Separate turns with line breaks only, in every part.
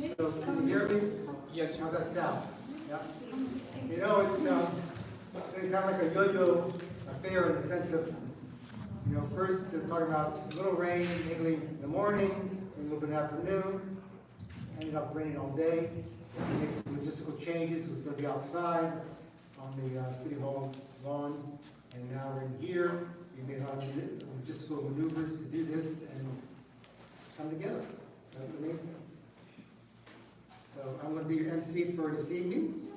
So, can you hear me?
Yes.
How's that sound? Yeah. You know, it's kind of like a yo-yo affair in the sense of, you know, first they're talking about a little rain, mainly in the morning, a little bit in the afternoon, ended up raining all day. We made some logistical changes. It was going to be outside on the City Hall lawn, and now we're in here. We made a lot of logistical maneuvers to do this and come together. So that's the main thing. So I'm going to be your MC for this evening.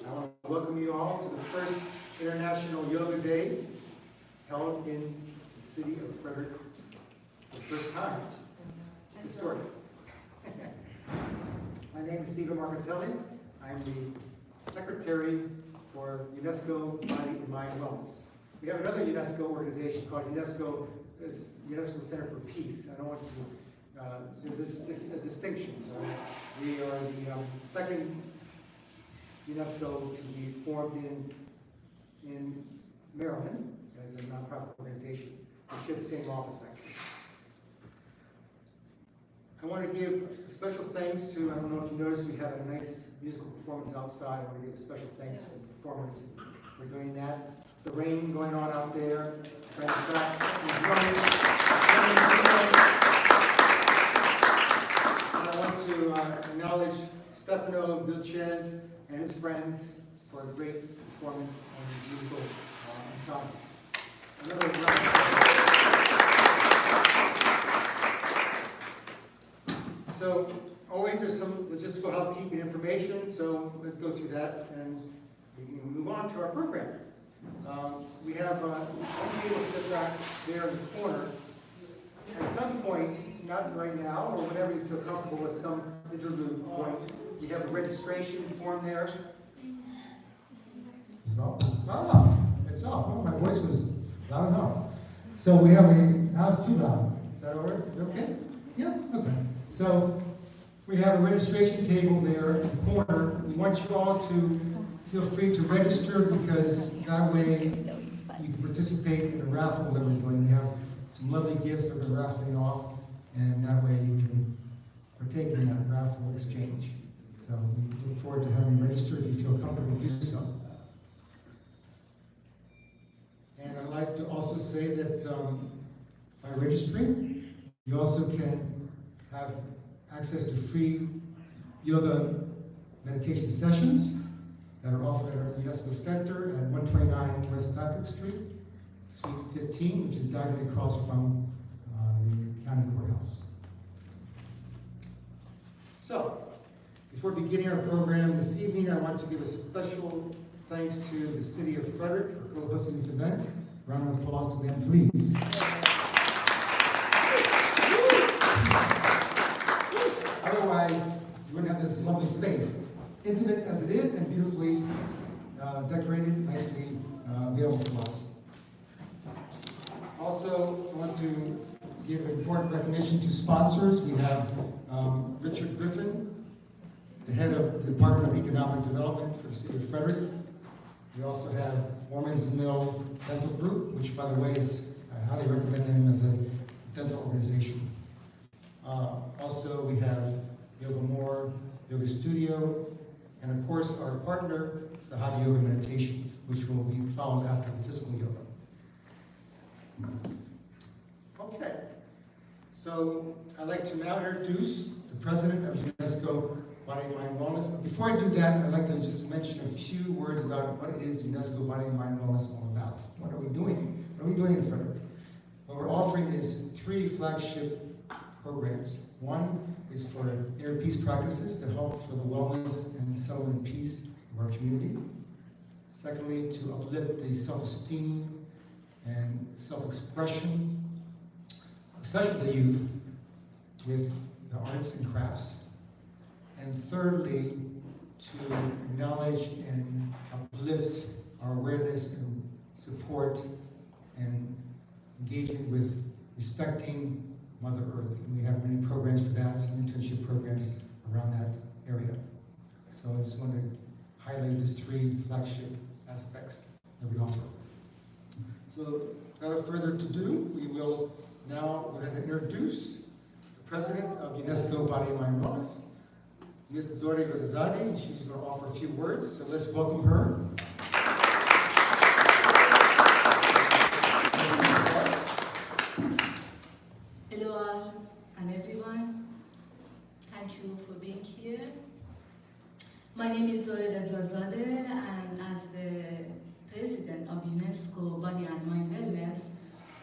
I want to welcome you all to the first International Yoga Day held in the city of Frederick for the first time. Historic. My name is Marchitelli. I'm the Secretary for UNESCO Body and Mind Wellness. We have another UNESCO organization called UNESCO Center for Peace. I don't want to, there's a distinction. So we are the second UNESCO to be formed in Maryland as a nonprofit organization. We share the same office, actually. I want to give special thanks to, I don't know if you noticed, we had a nice musical performance outside. I want to give special thanks to the performers for doing that. The rain going on out there. I want to acknowledge Stefano Vilches and his friends for a great performance on the musical ensemble. So, always there's some logistical housekeeping information, so let's go through that and we can move on to our program. We have one table set back there in the corner. At some point, not right now, or whenever you feel comfortable at some interlude point, you have a registration form there.
It's off. It's off. Oh, my voice was loud enough. So we have now it's too loud. Is that all right? Okay? Yeah? Okay. So we have a registration table there in the corner. We want you all to feel free to register because that way you can participate in the raffle that we're doing. We have some lovely gifts that we're raffling off, and that way you can partake in that raffle exchange. So we look forward to having you register if you feel comfortable to do so. And I'd like to also say that by registering, you also can have access to free yoga meditation sessions that are offered at our UNESCO Center at 129 West Patrick Street, Suite 15, which is directly across from the county courthouse.
So, before beginning our program this evening, I want to give a special thanks to the City of Frederick for co-hosting this event. Round of applause to them, please. Otherwise, you wouldn't have this lovely space. Intimate as it is and beautifully decorated, nicely available to us. Also, I want to give important recognition to sponsors. We have Richard Griffin, the head of the Department of Economic Development for the City of Frederick. We also have Warman's Mill Dental Group, which, by the way, I highly recommend them as a dental organization. Also, we have Yoga More, Yoga Studio, and of course, our partner, Sahaja Yoga Meditation, which will be followed after the physical yoga. Okay, so I'd like to now introduce the president of UNESCO Body and Mind Wellness. But before I do that, I'd like to just mention a few words about what is UNESCO Body and Mind Wellness all about. What are we doing? What are we doing in Frederick? What we're offering is 3 flagship programs. One is for inner peace practices to help for the wellness and settlement and peace of our community. Secondly, to uplift the self-esteem and self-expression, especially the youth, with the arts and crafts. And thirdly, to acknowledge and uplift our awareness and support and engagement with respecting Mother Earth. And we have many programs for that, some internship programs around that area. So I just want to highlight these 3 flagship aspects that we offer. So without further ado, we will now go ahead and introduce the president of UNESCO Body and Mind Wellness, Ms. Zohreh Rezazadeh, and she's going to offer a few words, so let's welcome her.
Hello all and everyone. Thank you for being here. My name is Zohreh Rezazadeh, and as the president of UNESCO Body and Mind Wellness,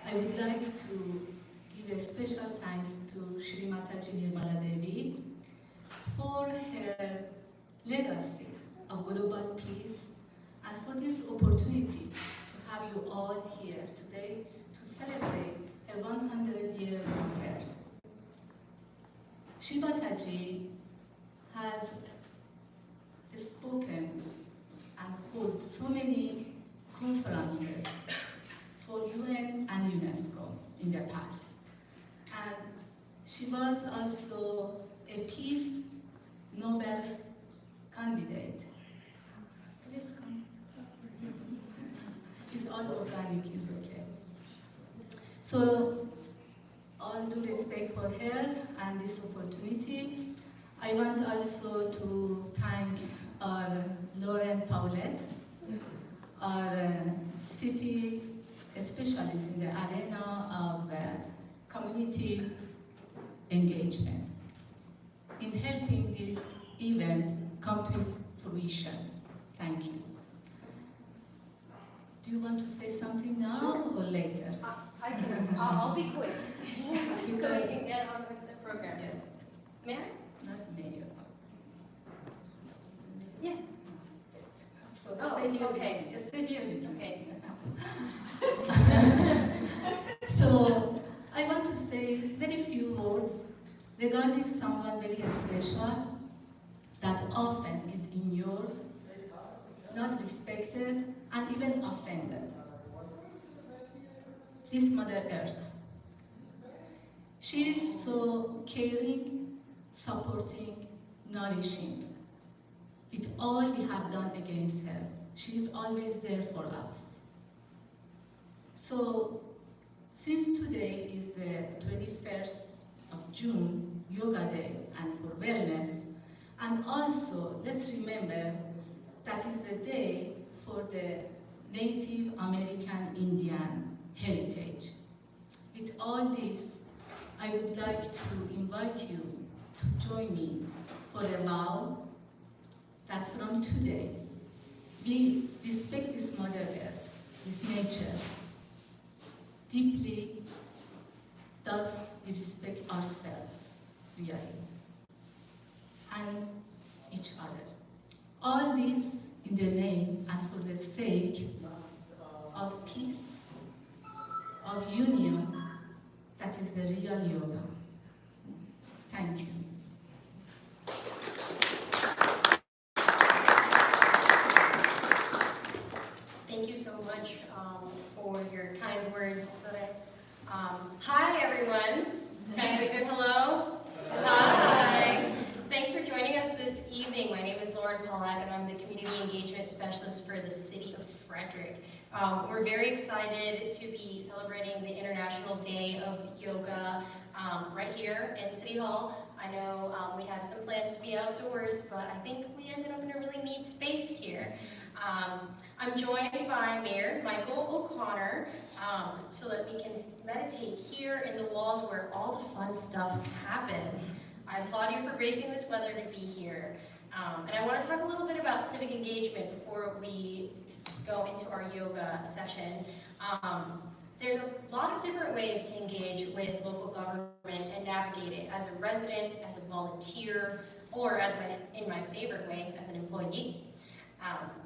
I would like to give a special thanks to Shri Mataji Nirmala Devi for her legacy of global peace and for this opportunity to have you all here today to celebrate her 100 years on earth. Shri Mataji has spoken and held so many conferences for UN and UNESCO in the past. And she was also a Peace Nobel candidate. Please come. It's all organic, it's okay. So, all due respect for her and this opportunity, I want also to thank our Lauren Paulet, our city specialist in the arena of community engagement in helping this event come to its fruition. Thank you. Do you want to say something now or later?
I can. I'll be quick, so we can get on with the program.
Yeah.
Mayor?
Not mayor.
Yes.
So
Oh,
stay here
okay.
with me. Stay here with me.
Okay.
So I want to say very few words regarding someone very special that often is ignored, not respected, and even offended. This Mother Earth. She is so caring, supporting, nourishing. With all we have done against her, she is always there for us. So, since today is the 21st of June, Yoga Day, and for wellness, and also let's remember that is the day for the Native American Indian heritage. With all this, I would like to invite you to join me for a vow that from today, we respect this Mother Earth, this nature, deeply, thus we respect ourselves, really, and each other. All this in the name and for the sake of peace, of union, that is the real yoga. Thank you.
Thank you so much for your kind words. Hi, everyone. Can I get a good hello? Hi. Thanks for joining us this evening. My name is Lauren Paulet, and I'm the Community Engagement Specialist for the City of Frederick. We're very excited to be celebrating the International Day of Yoga right here in City Hall. I know we had some plans to be outdoors, but I think we ended up in a really neat space here. I'm joined by Mayor Michel O'Connor so that we can meditate here in the walls where all the fun stuff happens. I applaud you for bracing this weather to be here. And I want to talk a little bit about civic engagement before we go into our yoga session. There's a lot of different ways to engage with local government and navigate it as a resident, as a volunteer, or as in my favorite way, as an employee.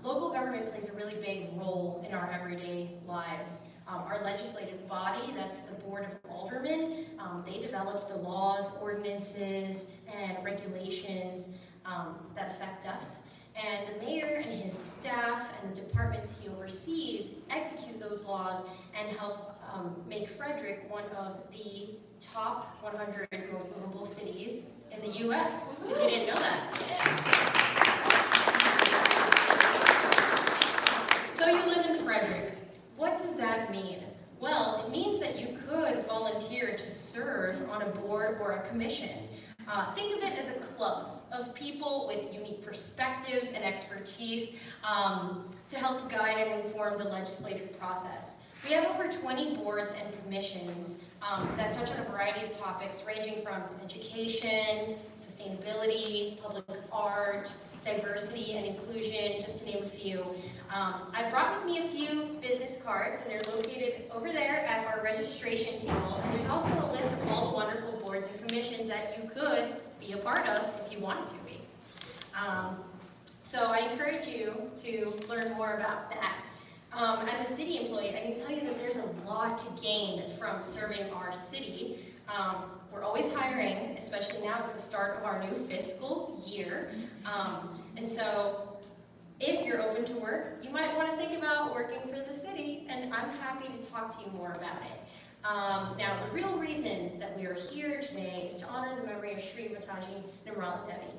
Local government plays a really big role in our everyday lives. Our legislative body, that's the Board of Aldermen, they develop the laws, ordinances, and regulations that affect us. And the mayor and his staff and the departments he oversees execute those laws and help make Frederick one of the top 100 most livable cities in the US, if you didn't know that. So you live in Frederick. What does that mean? Well, it means that you could volunteer to serve on a board or a commission. Think of it as a club of people with unique perspectives and expertise to help guide and inform the legislative process. We have over 20 boards and commissions that touch on a variety of topics ranging from education, sustainability, public art, diversity and inclusion, just to name a few. I brought with me a few business cards, and they're located over there at our registration table. And there's also a list of all the wonderful boards and commissions that you could be a part of if you wanted to be. So I encourage you to learn more about that. As a city employee, I can tell you that there's a lot to gain from serving our city. We're always hiring, especially now at the start of our new fiscal year. And so if you're open to work, you might want to think about working for the city, and I'm happy to talk to you more about it. Now, the real reason that we are here today is to honor the memory of Shri Mataji Nirmala Devi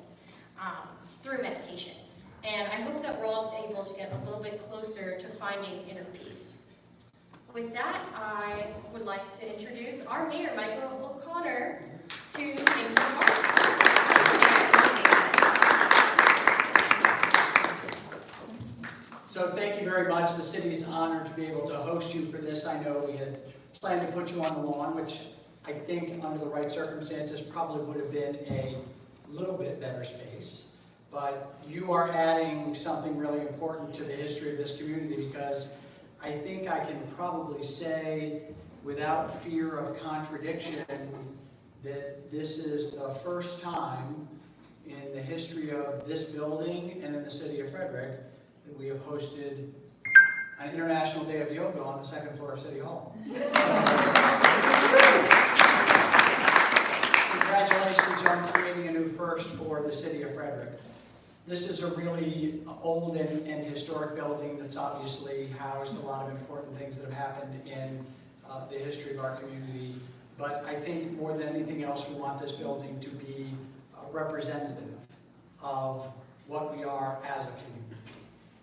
through meditation. And I hope that we're all able to get a little bit closer to finding inner peace. With that, I would like to introduce our Mayor, Michel O'Connor, to make some remarks.
So thank you very much. The city is honored to be able to host you for this. I know we had planned to put you on the lawn, which I think under the right circumstances probably would have been a little bit better space. But you are adding something really important to the history of this community, because I think I can probably say without fear of contradiction that this is the first time in the history of this building and in the city of Frederick that we have hosted an International Day of Yoga on the second floor of City Hall. Congratulations on creating a new first for the city of Frederick. This is a really old and historic building that's obviously housed a lot of important things that have happened in the history of our community. But I think more than anything else, we want this building to be representative of what we are as a community.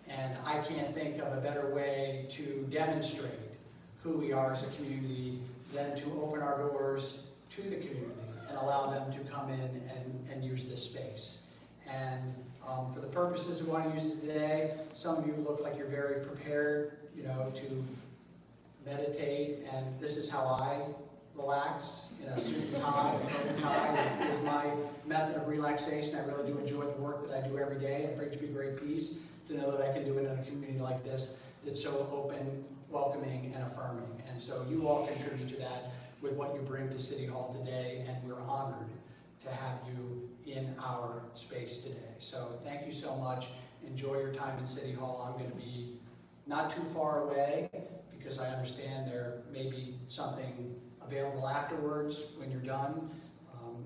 And I can't think of a better way to demonstrate who we are as a community than to open our doors to the community and allow them to come in and use this space. And for the purposes we want to use it today, some of you look like you're very prepared, to meditate, and this is how I relax. Suit and tie, and tie is my method of relaxation. I really do enjoy the work that I do every day. It brings me great peace to know that I can do it in a community like this that's so open, welcoming, and affirming. And so you all contribute to that with what you bring to City Hall today, and we're honored to have you in our space today. So thank you so much. Enjoy your time in City Hall. I'm going to be not too far away because I understand there may be something available afterwards when you're done.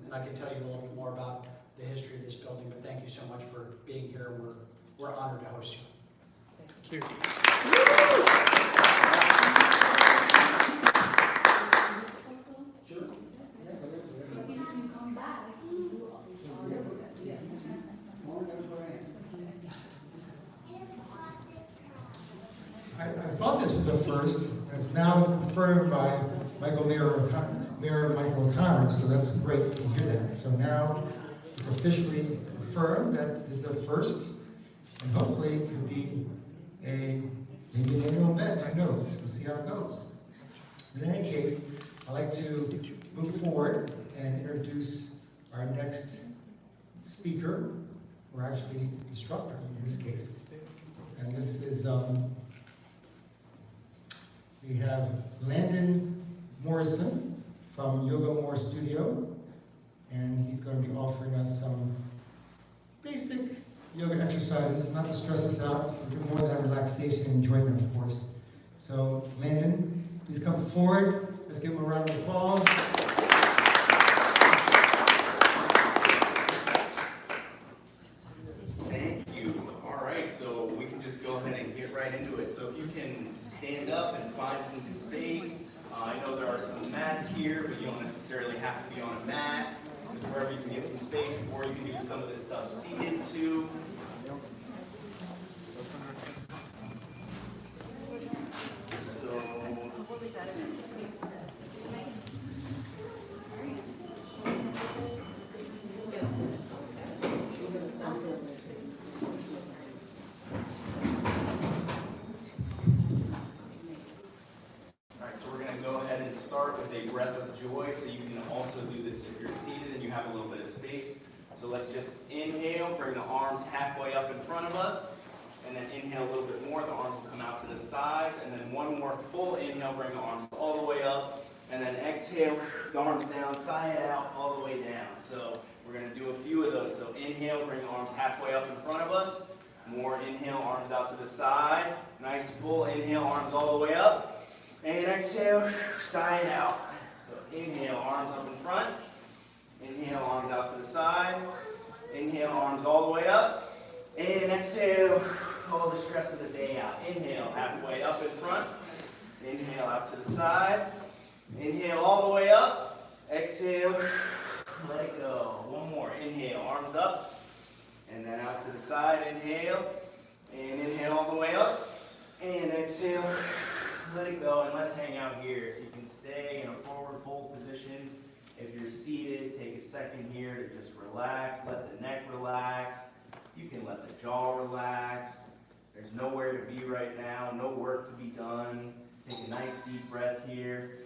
And I can tell you a little bit more about the history of this building, but thank you so much for being here. We're honored to host you.
Thank you.
I thought this was a first, and it's now confirmed by Mayor Michel O'Connor, so that's great to hear that. So now it's officially confirmed that this is a first, and hopefully it could be maybe an annual event. Who knows? We'll see how it goes. In any case, I'd like to move forward and introduce our next speaker, or actually instructor in this case. And this is, we have Landon Morrison from Yoga More Studio, and he's going to be offering us some basic yoga exercises, not to stress us out, to do more of that relaxation and enjoyment, of course. So, Landon, please come forward. Let's give him a round of applause.
Thank you. All right, so we can just go ahead and get right into it. So if you can stand up and find some space. I know there are some mats here, but you don't necessarily have to be on a mat. Just wherever you can get some space, or you can do some of this stuff seated too. So, breath of joy. So you can also do this if you're seated and you have a little bit of space. So let's just inhale, bring the arms halfway up in front of us. And then inhale a little bit more, the arms will come out to the sides. And then one more full inhale, bring the arms all the way up. And then exhale, the arms down, side out, all the way down. So we're going to do a few of those. So inhale, bring the arms halfway up in front of us. More inhale, arms out to the side. Nice full inhale, arms all the way up. And exhale, side out. So inhale, arms up in front. Inhale, arms out to the side. Inhale, arms all the way up. And exhale, all the stress of the day out. Inhale, halfway up in front. Inhale, out to the side. Inhale, all the way up. Exhale, let it go. One more. Inhale, arms up. And then out to the side. Inhale. And inhale all the way up. And exhale, let it go. And let's hang out here. So you can stay in a forward fold position. If you're seated, take a second here to just relax. Let the neck relax. You can let the jaw relax. There's nowhere to be right now. No work to be done. Take a nice deep breath here.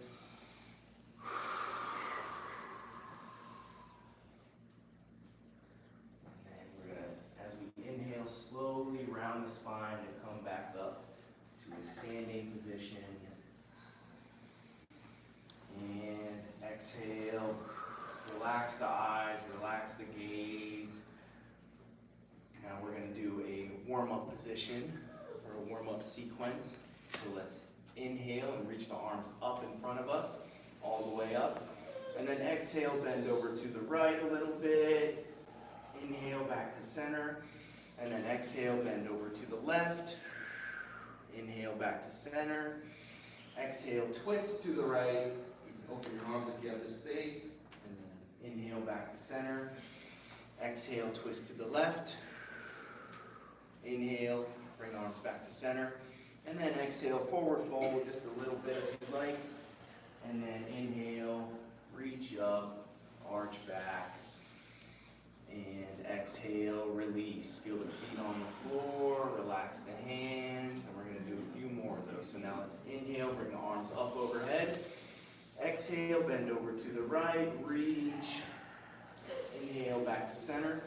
And we're going to, as we inhale, slowly round the spine and come back up to a standing position. And exhale. Relax the eyes, relax the gaze. Now we're going to do a warm-up position, or a warm-up sequence. So let's inhale and reach the arms up in front of us, all the way up. And then exhale, bend over to the right a little bit. Inhale, back to center. And then exhale, bend over to the left. Inhale, back to center. Exhale, twist to the right. You can open your arms if you have the space. And then inhale, back to center. Exhale, twist to the left. Inhale, bring arms back to center. And then exhale, forward fold just a little bit if you like. And then inhale, reach up, arch back. And exhale, release. Feel the feet on the floor, relax the hands. And we're going to do a few more of those. So now let's inhale, bring the arms up overhead. Exhale, bend over to the right, reach. Inhale, back to center.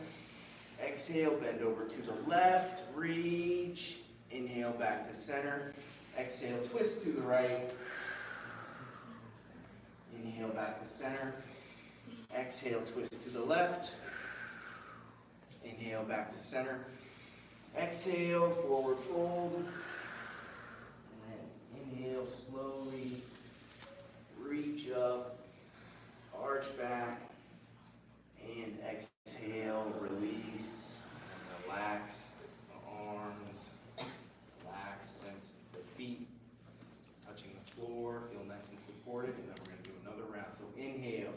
Exhale, bend over to the left, reach. Inhale, back to center. Exhale, twist to the right. Inhale, back to center. Exhale, twist to the left. Inhale, back to center. Exhale, forward fold. And then inhale, slowly reach up, arch back. And exhale, release, and relax the arms, relax, sense the feet touching the floor, feel nice and supported, and then we're going to do another round. So inhale,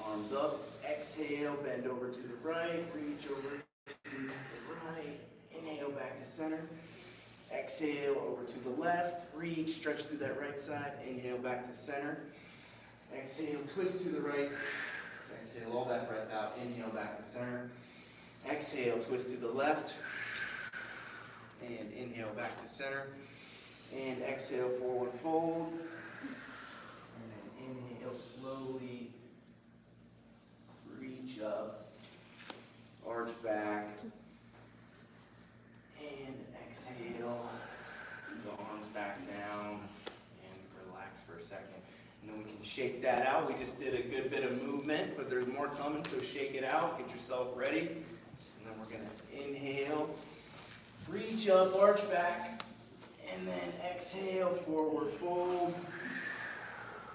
arms up, exhale, bend over to the right, reach over to the right, inhale, back to center, exhale, over to the left, reach, stretch through that right side, inhale, back to center, exhale, twist to the right, exhale, all that breath out. Inhale, back to center. Exhale, twist to the left. And inhale, back to center. And exhale, forward fold. And then inhale, slowly reach up. Arch back. And exhale. The arms back down. And relax for a second. And then we can shake that out. We just did a good bit of movement, but there's more coming, so shake it out. Get yourself ready. And then we're going to inhale, reach up, arch back, and then exhale, forward fold.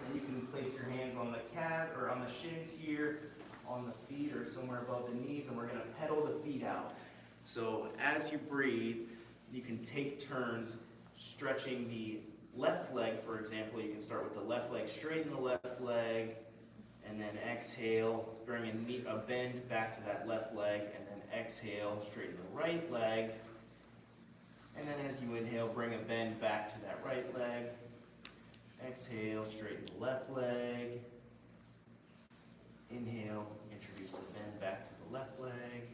And you can place your hands on the calf or on the shins here, on the feet or somewhere above the knees, and we're going to pedal the feet out. So as you breathe, you can take turns stretching the left leg, for example. You can start with the left leg, straighten the left leg, and then exhale, bring a bend back to that left leg, and then exhale, straighten the right leg. And then as you inhale, bring a bend back to that right leg. Exhale, straighten the left leg. Inhale, introduce the bend back to the left leg.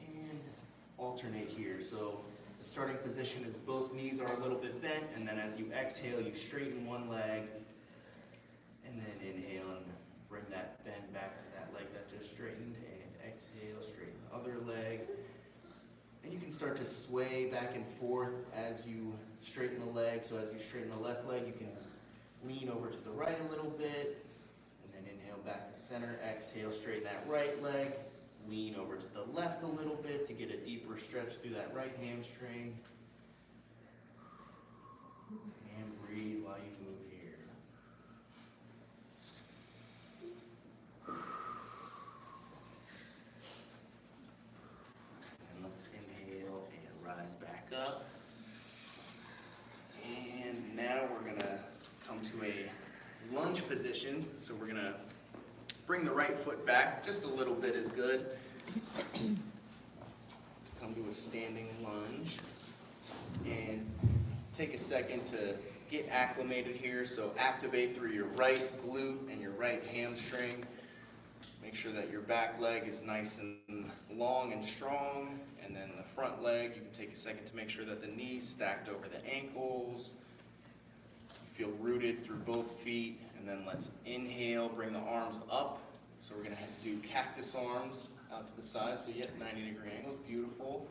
And alternate here. So The starting position is both knees are a little bit bent, and then as you exhale, you straighten one leg, and then inhale and bring that bend back to that leg that just straightened, and exhale, straighten the other leg. And you can start to sway back and forth as you straighten the leg. So as you straighten the left leg, you can lean over to the right a little bit, and then inhale back to center, exhale, straighten that right leg, lean over to the left a little bit to get a deeper stretch through that right hamstring. And breathe while you move here. And let's inhale and rise back up. And now we're gonna come to a lunge position. So we're gonna bring the right foot back, just a little bit is good. To come to a standing lunge. And take a second to get acclimated here. So activate through your right glute and your right hamstring. Make sure that your back leg is nice and long and strong. And then the front leg, you can take a second to make sure that the knees stacked over the ankles. You feel rooted through both feet. And then let's inhale, bring the arms up. So we're gonna have to do cactus arms out to the side. So you get 90-degree angles, beautiful.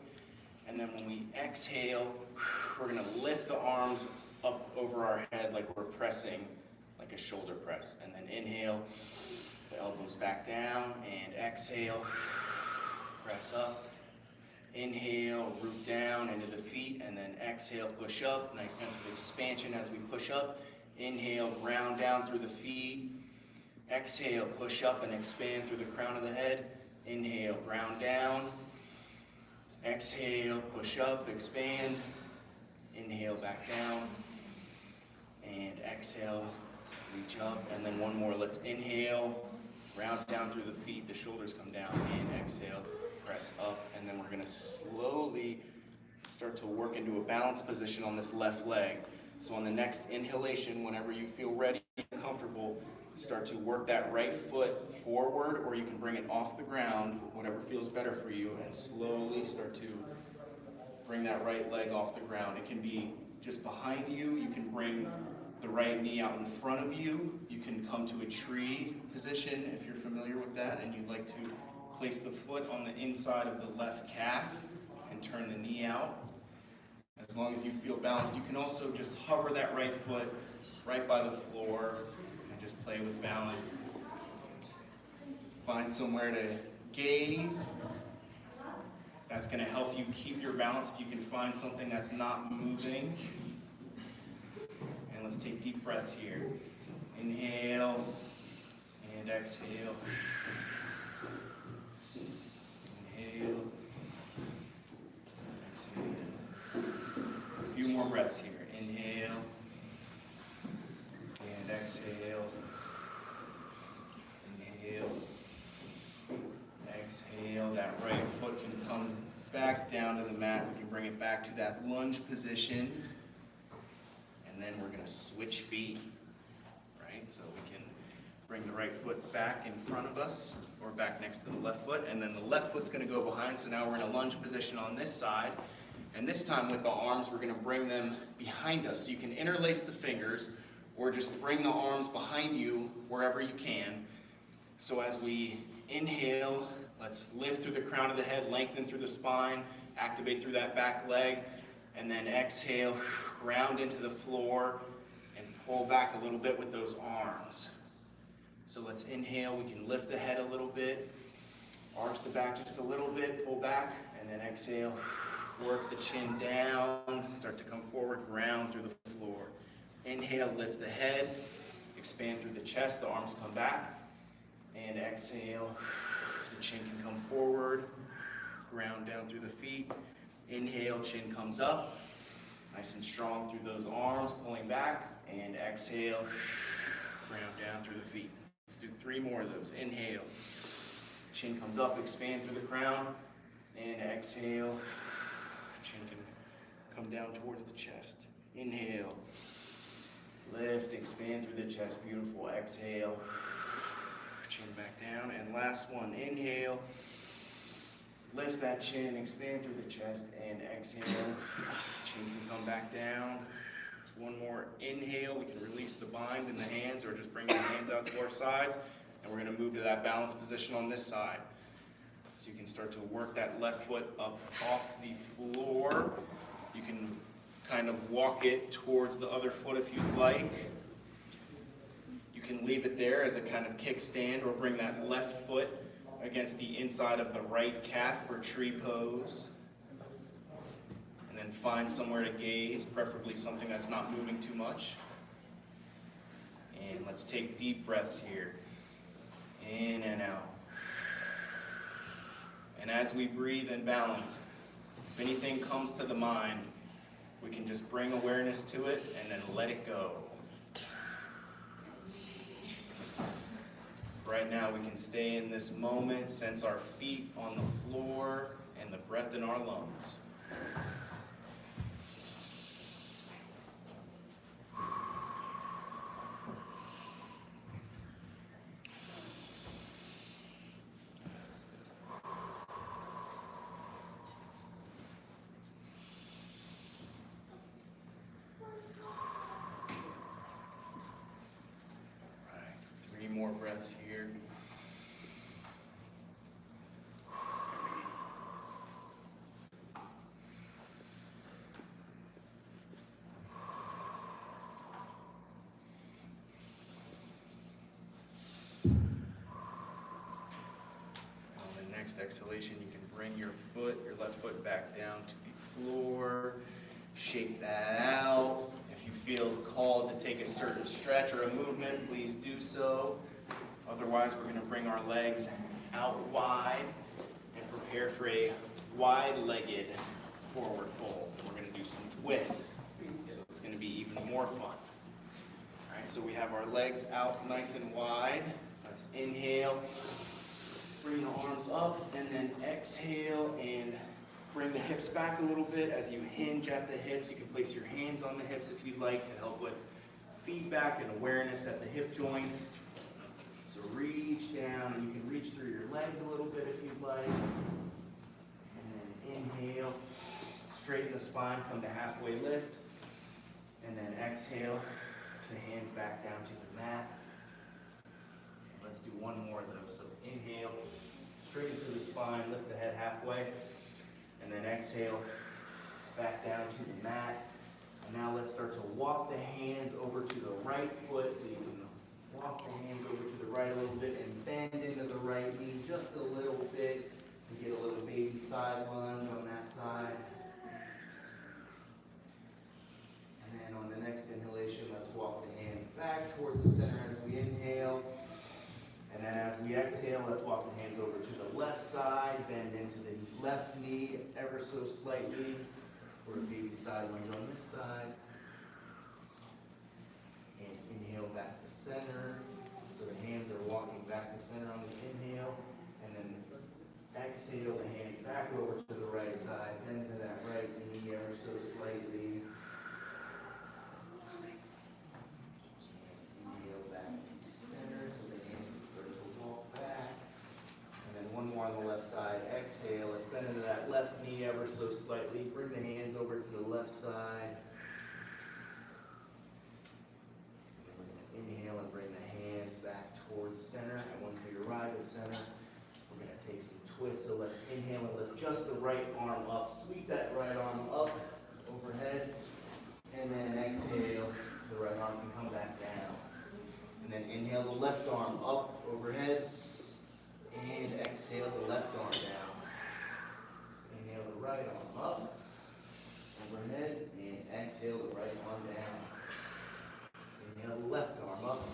And then when we exhale, we're gonna lift the arms up over our head like we're pressing, like a shoulder press. And then inhale, the elbows back down, and exhale, press up. Inhale, root down into the feet, and then exhale, push up. Nice sense of expansion as we push up. Inhale, ground down through the feet. Exhale, push up and expand through the crown of the head. Inhale, ground down. Exhale, push up, expand. Inhale, back down. And exhale, reach up. And then one more. Let's inhale, round down through the feet. The shoulders come down. And exhale, press up. And then we're going to slowly start to work into a balanced position on this left leg. So on the next inhalation, whenever you feel ready and comfortable, start to work that right foot forward, or you can bring it off the ground, whatever feels better for you, and slowly start to bring that right leg off the ground. It can be just behind you. You can bring the right knee out in front of you. You can come to a tree position if you're familiar with that, and you'd like to place the foot on the inside of the left calf and turn the knee out. As long as you feel balanced, you can also just hover that right foot right by the floor and just play with balance. Find somewhere to gaze. That's going to help you keep your balance if you can find something that's not moving. And let's take deep breaths here. Inhale and exhale. Inhale. Exhale. A few more breaths here. Inhale and exhale. Inhale. Exhale. That right foot can come back down to the mat. We can bring it back to that lunge position. And then we're going to switch feet. Right? So we can bring the right foot back in front of us or back next to the left foot. And then the left foot's going to go behind. So now we're in a lunge position on this side. And this time with the arms, we're going to bring them behind us. So you can interlace the fingers or just bring the arms behind you wherever you can. So as we inhale, let's lift through the crown of the head, lengthen through the spine, activate through that back leg, and then exhale, ground into the floor, and pull back a little bit with those arms. So let's inhale, we can lift the head a little bit, arch the back just a little bit, pull back, and then exhale. Work the chin down, start to come forward, ground through the floor. Inhale, lift the head, expand through the chest, the arms come back. And exhale, the chin can come forward, ground down through the feet. Inhale, chin comes up, nice and strong through those arms, pulling back. And exhale, ground down through the feet. Let's do 3 more of those. Inhale, chin comes up, expand through the crown. And exhale, chin can come down towards the chest. Inhale, lift, expand through the chest, beautiful. Exhale, chin back down, and last one. Inhale, Lift that chin, expand through the chest, and exhale. Chin can come back down. One more inhale. We can release the bind in the hands or just bring the hands out to our sides. And we're going to move to that balanced position on this side. So you can start to work that left foot up off the floor. You can kind of walk it towards the other foot if you'd like. You can leave it there as a kind of kickstand or bring that left foot against the inside of the right calf for tree pose. And then find somewhere to gaze, preferably something that's not moving too much. And let's take deep breaths here. In and out. And as we breathe and balance, if anything comes to the mind, we can just bring awareness to it and then let it go. Right now we can stay in this moment, sense our feet on the floor and the breath in our lungs. More breaths here. On the next exhalation, you can bring your left foot back down to the floor. Shake that out. If you feel called to take a certain stretch or a movement, please do so. Otherwise, we're going to bring our legs out wide and prepare for a wide-legged forward fold. We're going to do some twists, so it's going to be even more fun. All right, so we have our legs out nice and wide. Let's inhale, bring the arms up, and then exhale and bring the hips back a little bit. As you hinge at the hips, you can place your hands on the hips if you'd like to help with feedback and awareness at the hip joints. So reach down, and you can reach through your legs a little bit if you'd like. And then inhale, straighten the spine, come to halfway lift. And then exhale, the hands back down to the mat. Let's do one more though. So inhale, straighten through the spine, lift the head halfway. And then exhale, back down to the mat. And now let's start to walk the hands over to the right foot. So you can walk the hands over to the right a little bit and bend into the right knee just a little bit to get a little baby side lunge on that side. And then on the next inhalation, let's walk the hands back towards the center as we inhale. And then as we exhale, let's walk the hands over to the left side, bend into the left knee ever so slightly for a baby side lunge on this side. And inhale back to center. So the hands are walking back to center on the inhale. And then exhale, the hands back over to the right side, bend to that right knee ever so slightly. Inhale back to center, so the hands can start to walk back. And then one more on the left side. Exhale, let's bend into that left knee ever so slightly. Bring the hands over to the left side. Inhale and bring the hands back towards center. And once we arrive at center, we're going to take some twists. So let's inhale and lift just the right arm up. Sweep that right arm up overhead. And then exhale, the right arm can come back down. And then inhale the left arm up overhead. And exhale the left arm down. Inhale the right arm up overhead. And exhale the right arm down. Inhale the left arm up,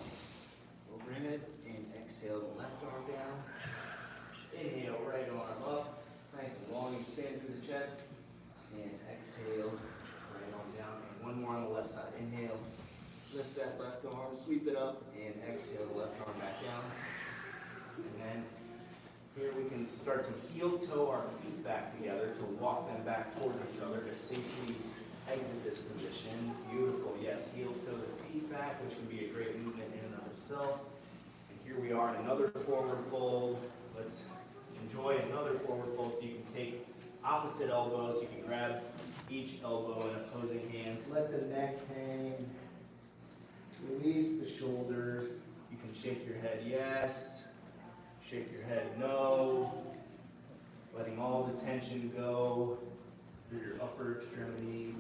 overhead, and exhale the left arm down. Inhale, right arm up, nice and long, extend through the chest, and exhale, right arm down. And one more on the left side. Inhale, lift that left arm, sweep it up, and exhale the left arm back down. And then here we can start to heel toe our feet back together to walk them back toward each other to safely exit this position. Beautiful, yes, heel toe the feet back, which can be a great movement in and of itself. And here we are in another forward fold. Let's enjoy another forward fold so you can opposite elbows. You can grab each elbow in opposing hands. Let the neck hang. Release the shoulders. You can shake your head yes. Shake your head no. Letting all the tension go through your upper extremities.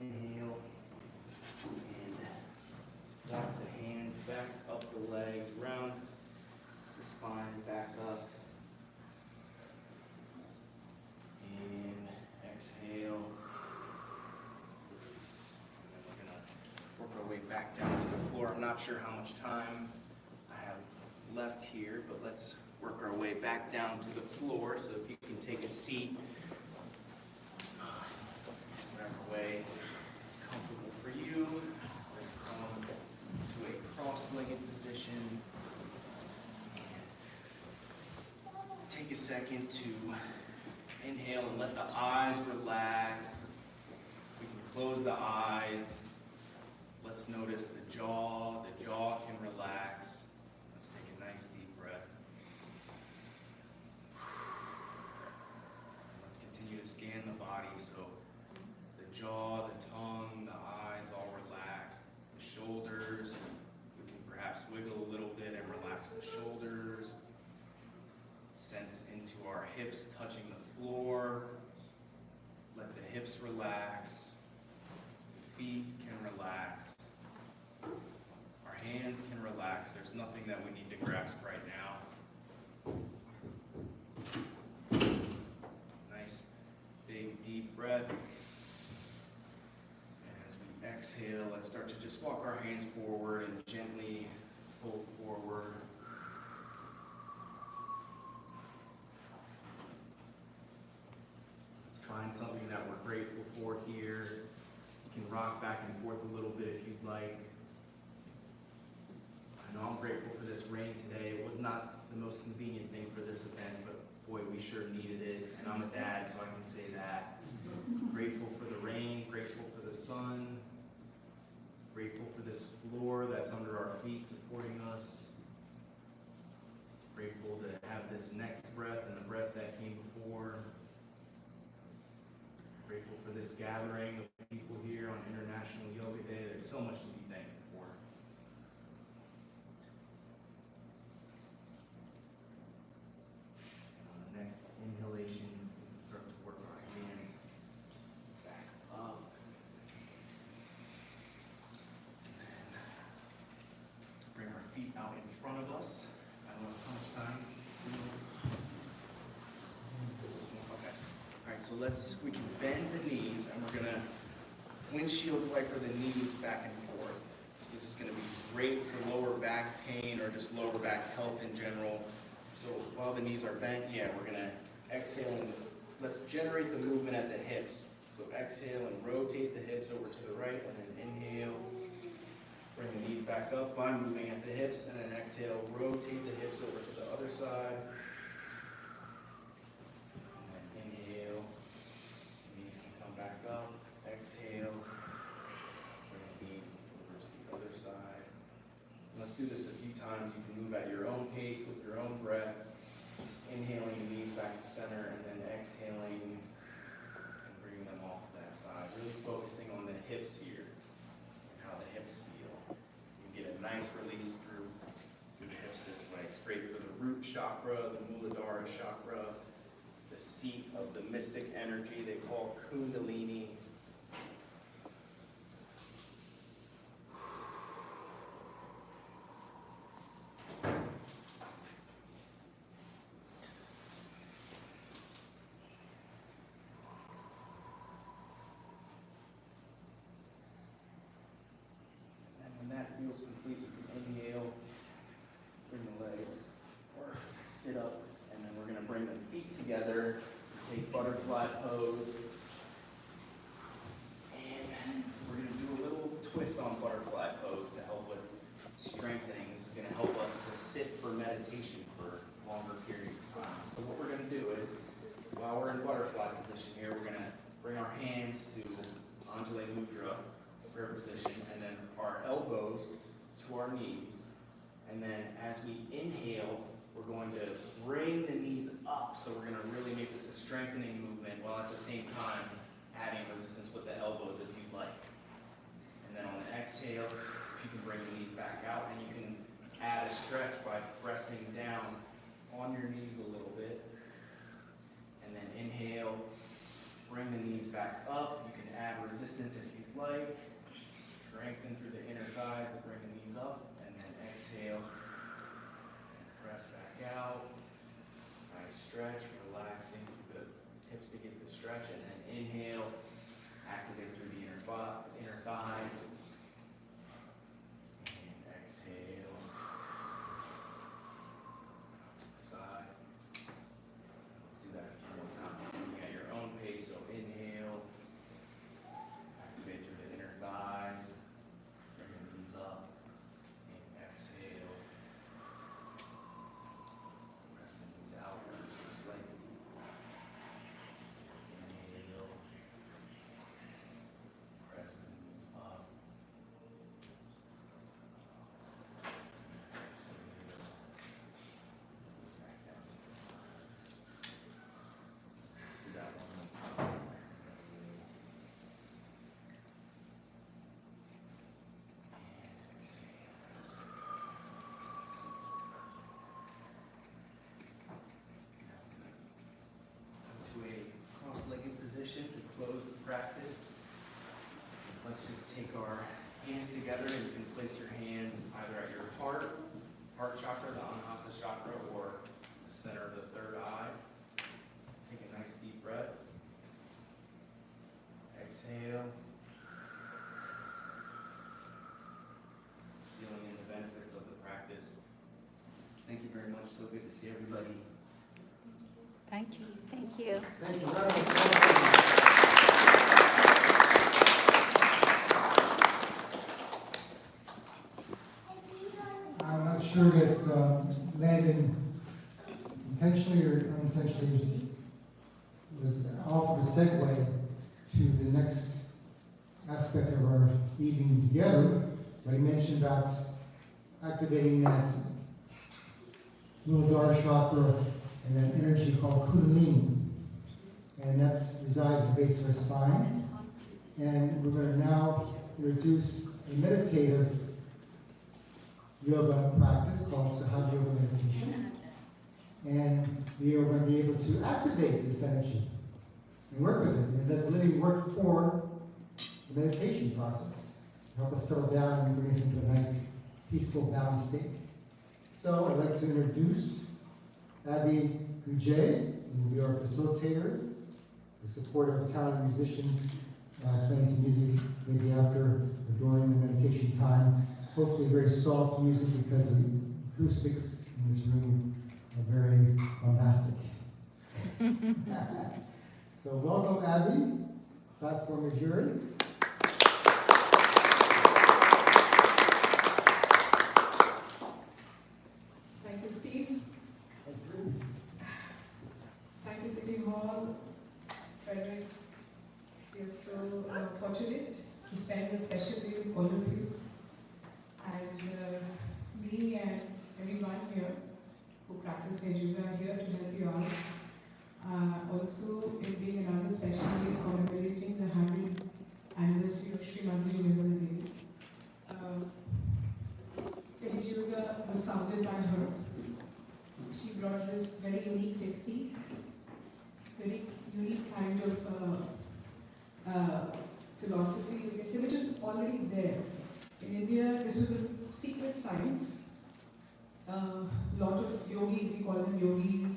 Inhale. And walk the hands back up the legs, round the spine back up. And exhale. Release. And then we're going to work our way back down to the floor. I'm not sure how much time I have left here, but let's work our way back down to the floor. So if you can take a seat, whatever way is comfortable for you. Come to a cross-legged position. Take a second to inhale and let the eyes relax. We can close the eyes. Let's notice the jaw. The jaw can relax. Let's take a nice deep breath. Let's continue to scan the body. So the jaw, the tongue, the eyes all relaxed. The shoulders, we can perhaps wiggle a little bit and relax the shoulders. Sense into our hips touching the floor. Let the hips relax. The feet can relax. Our hands can relax. There's nothing that we need to grasp right now. Nice, big, deep breath. And as we exhale, let's start to just walk our hands forward and gently fold forward. Let's find something that we're grateful for here. You can rock back and forth a little bit if you'd like. I know I'm grateful for this rain today. It was not the most convenient thing for this event, but boy, we sure needed it. And I'm a dad, so I can say that. Grateful for the rain, grateful for the sun, grateful for this floor that's under our feet supporting us. Grateful to have this next breath and the breath that came before. Grateful for this gathering of people here on International Yoga Day. There's so much to be thankful for. And on the next inhalation, we can start to work our hands back up. And then bring our feet out in front of us. I don't know how much time. Okay. All right, so we can bend the knees, and we're gonna windshield wiper the knees back and forth. So this is gonna be great for lower back pain or just lower back health in general. So while the knees are bent, we're gonna exhale and let's generate the movement at the hips. So exhale and rotate the hips over to the right, and then inhale. Bring the knees back up by moving at the hips, and then exhale, rotate the hips over to the other side. And then inhale, the knees can come back up. Exhale, bring the knees over to the other side. And let's do this a few times. You can move at your own pace with your own breath. Inhaling the knees back to center, and then exhaling and bringing them off to that side. Really focusing on the hips here and how the hips feel. You get a nice release through the hips this way. It's great for the root chakra, the Muladhara chakra, the seat of the mystic energy they call Kundalini. Feels complete. You can inhale, bring the legs, or sit up, and then we're going to bring the feet together, take butterfly pose, and we're going to do a little twist on butterfly pose to help with strengthening. This is going to help us to sit for meditation for longer periods of time. So what we're going to do is, while we're in butterfly position here, we're going to bring our hands to Anjali Mudra, prayer position, and then our elbows to our knees. And then as we inhale, we're we're going to bring the knees up, so we're going to really make this a strengthening movement, while at the same time adding resistance with the elbows if you'd like. And then on the exhale, you can bring the knees back out, and you can add a stretch by pressing down on your knees a little bit. And then inhale, bring the knees back up. You can add resistance if you'd like. Strengthen through the inner thighs to bring the knees up. And then exhale, and press back out. Nice stretch, relaxing through the hips to get the stretch. And then inhale, activate through the inner thighs. And exhale. Side. Let's do that a few more times. Moving at your own pace. So inhale. Activate through the inner thighs. Bring the knees up. And exhale. Press the knees out just slightly. Inhale. Press the knees up. Exhale. Knees back down to the sides. Let's do that one more time. And exhale. Come to a cross-legged position to close the practice. Let's just take our hands together, and you can place your hands either at your heart chakra, the Anahata chakra, or the center of the third eye. Take a nice deep breath. Exhale. Sealing in the benefits of the practice. Thank you very much. So good to see everybody.
Thank you. Thank you.
Thank you very much. I'm not sure that Landon intentionally or unintentionally was offered a segue to the next aspect of our evening together, but he mentioned about activating that Muladhara chakra and that energy called Kundalini. And that resides at the base of our spine. And we're going to now introduce a meditative yoga practice called Sahaja yoga meditation. And we are going to be able to activate this energy and work with it. And that's literally work for the meditation process. Help us settle down and bring us into a nice, peaceful, balanced state. So I'd like to introduce Abhi Guje, who will be our facilitator, the supporter of talented musicians, playing some music maybe after or during the meditation time. Hopefully very soft music because the acoustics in this room are very bombastic. So welcome, Abhi. Platform is yours.
Thank you, Steve. Thank you, City Hall. Frederick, we are so fortunate to spend a special day with all of you. And me and everyone here who practice yoga are here to help you out. Also, it being another special day commemorating the 100th anniversary of Shri Mataji Nirmala Devi. Sahaja Yoga was founded by her. She brought this very unique technique, very unique kind of philosophy, you can say, which is already there. In India, this was a secret science. A lot of yogis, we call them yogis,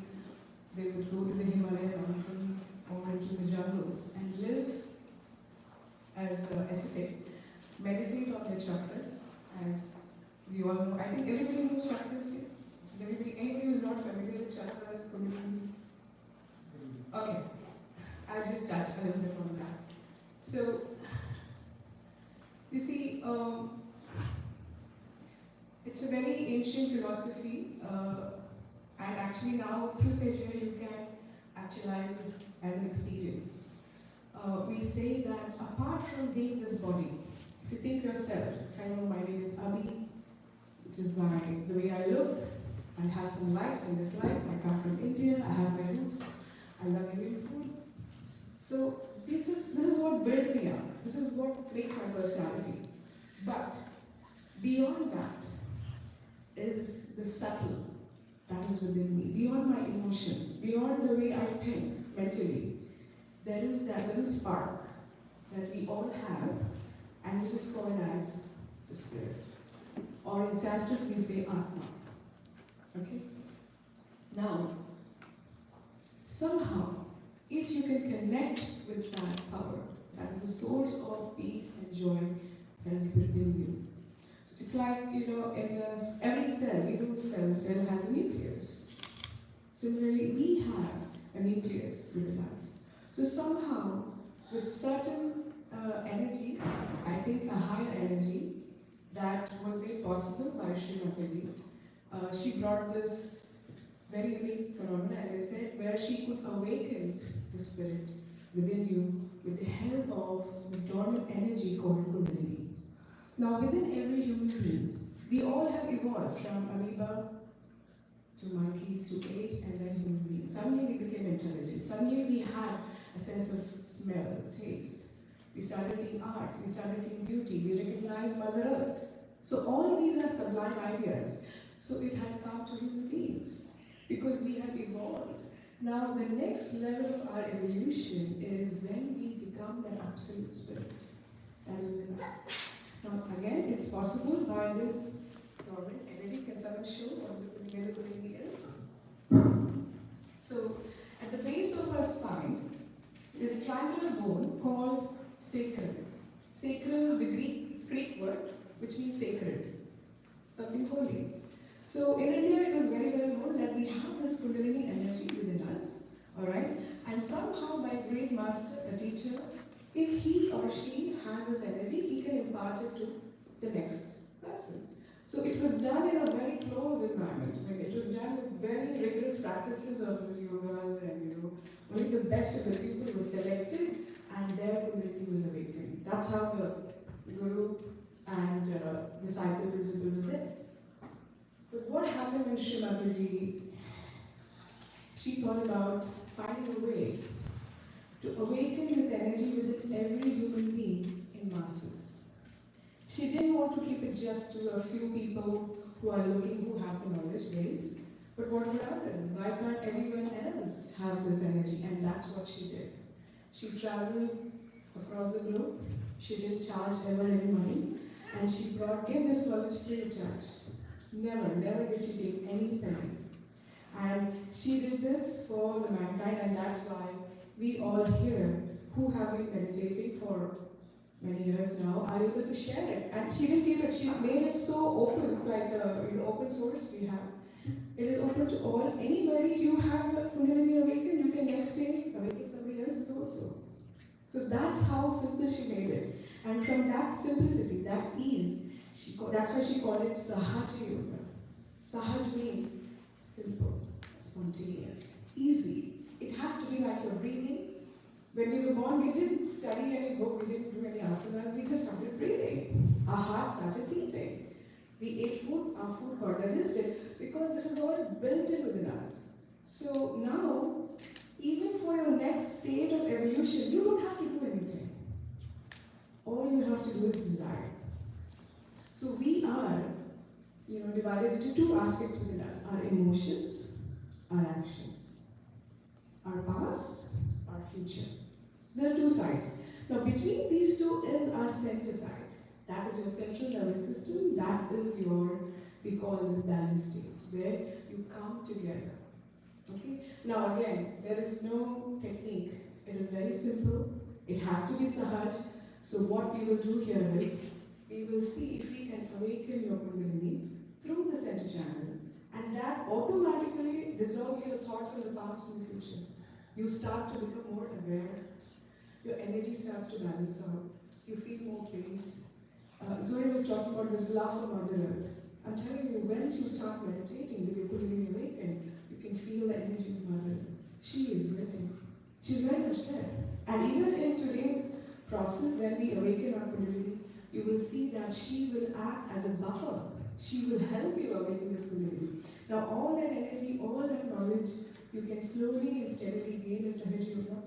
they would go to the Himalaya mountains or into the jungles and live as ascetic, meditate on their chakras, as we all know. I think everybody knows chakras here. Is anybody who's not familiar with chakras? Okay, I'll just touch a little bit on that. So, you see, it's a very ancient philosophy, and actually now through Sahaja you can actualize this as an experience. We say that apart from being this body, if you think yourself, I know my name is Abhi, this is the way I look and how have some likes and dislikes. I come from India, I have my roots, I love Indian food. So this is what builds me up. This is what makes my personality. But beyond that is the subtle that is within me. Beyond my emotions, beyond the way I think mentally, there is that little spark that we all have, and which is called as the spirit. Or in Sanskrit we say Atma. Okay? Now, somehow, if you can connect with that power, that is the source of peace and joy that is within you. So it's like, in every cell, we do cell has a nucleus. Similarly, we have a nucleus within us. So somehow, with certain energy, I think a higher energy, that was made possible by Shri Mataji. She brought this very unique phenomenon, as I said, where she could awaken the spirit within you with the help of this dormant energy called Kundalini. Now, within every human being, we all have evolved from amoeba to monkeys to apes and then human beings. Suddenly we became intelligent. Suddenly we had a sense of smell, taste. We started seeing art, we started seeing beauty, we recognized Mother Earth. So all these are sublime ideas. So it has come to human beings because we have evolved. Now the next level of our evolution is when we become that absolute spirit that is within us. Now again, it's possible by this dormant energy. Can someone show what the availability is? So at the base of our spine is a triangular bone called sacral. Sacral, it's Greek word, which means sacred, something holy. So in India, it is very well known that we have this Kundalini energy within us, all right? And somehow, by a great master, a teacher, if he or she has this energy, he can impart it to the next person. So it was done in a very close environment. I mean, it was done with very rigorous practices of these yogas, and only the best of the people were selected, and their Kundalini was awakened. That's how the Guru and disciple principle was there. But what happened when Shri Mataji, she thought about finding a way to awaken this energy within every human being in masses. She didn't want to keep it just to a few people who are looking, who have the knowledge base. But what would happen? Why can't everyone else have this energy? And that's what she did. She traveled across the globe. She didn't charge ever any money. And she gave this knowledge free of charge. Never did she take any penny. And she did this for the mankind, and that's why we all here, who have been meditating for many years now, are able to share it. And she didn't keep it, she made it so open, like open source we have. It is open to all. Anybody, you have a Kundalini awakened, you can next day awaken somebody else's also. So that's how simple she made it. And from that simplicity, that ease, that's why she called it Sahaja Yoga. Sahaj means simple, spontaneous, easy. It has to be like you're breathing. When we were born, we didn't study any book, we didn't do any asanas, we just started breathing. Our heart started beating. We ate food, our food got digested, because this is all built in within us. So now, even for your next state of evolution, you don't have to do anything. All you have to do is desire. So we are, divided into two aspects within us: our emotions, our actions, our past, our future. There are two sides. Now, between these two is our center side. That is your central nervous system. That is your, we call it the balance state, where you come together. Okay. Now, again, there is no technique. It is very simple. It has to be Sahaj. So what we will do here is, we will see if we can awaken your Kundalini through the center channel, and that automatically dissolves your thoughts from the past and the future. You start to become more aware. Your energy starts to balance out. You feel more peace. Zohreh was talking about this love for Mother Earth. I'm telling you, once you start meditating with your Kundalini awakened, you can feel the energy of Mother Earth. She is living. She's very much there. And even in today's process, when we awaken our Kundalini, you will see that she will act as a buffer She will help you awaken this Kundalini. Now all that energy, all that knowledge, you can slowly and steadily gain in Sahaja Yoga.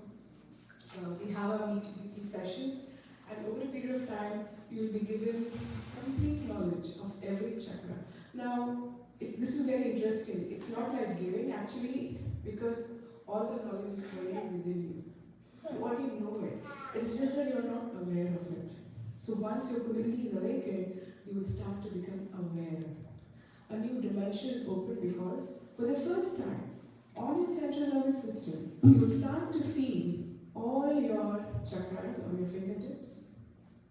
We have our weekly sessions, and over a period of time, you will be given complete knowledge of every chakra. Now, this is very interesting. It's not like giving, actually, because all the knowledge is already within you. You already know it. It's just that you're not aware of it. So once your Kundalini is awakened, you will start to become aware. A new dimension is open because, for the first time, on your central nervous system, you will start to feel all your chakras on your fingertips.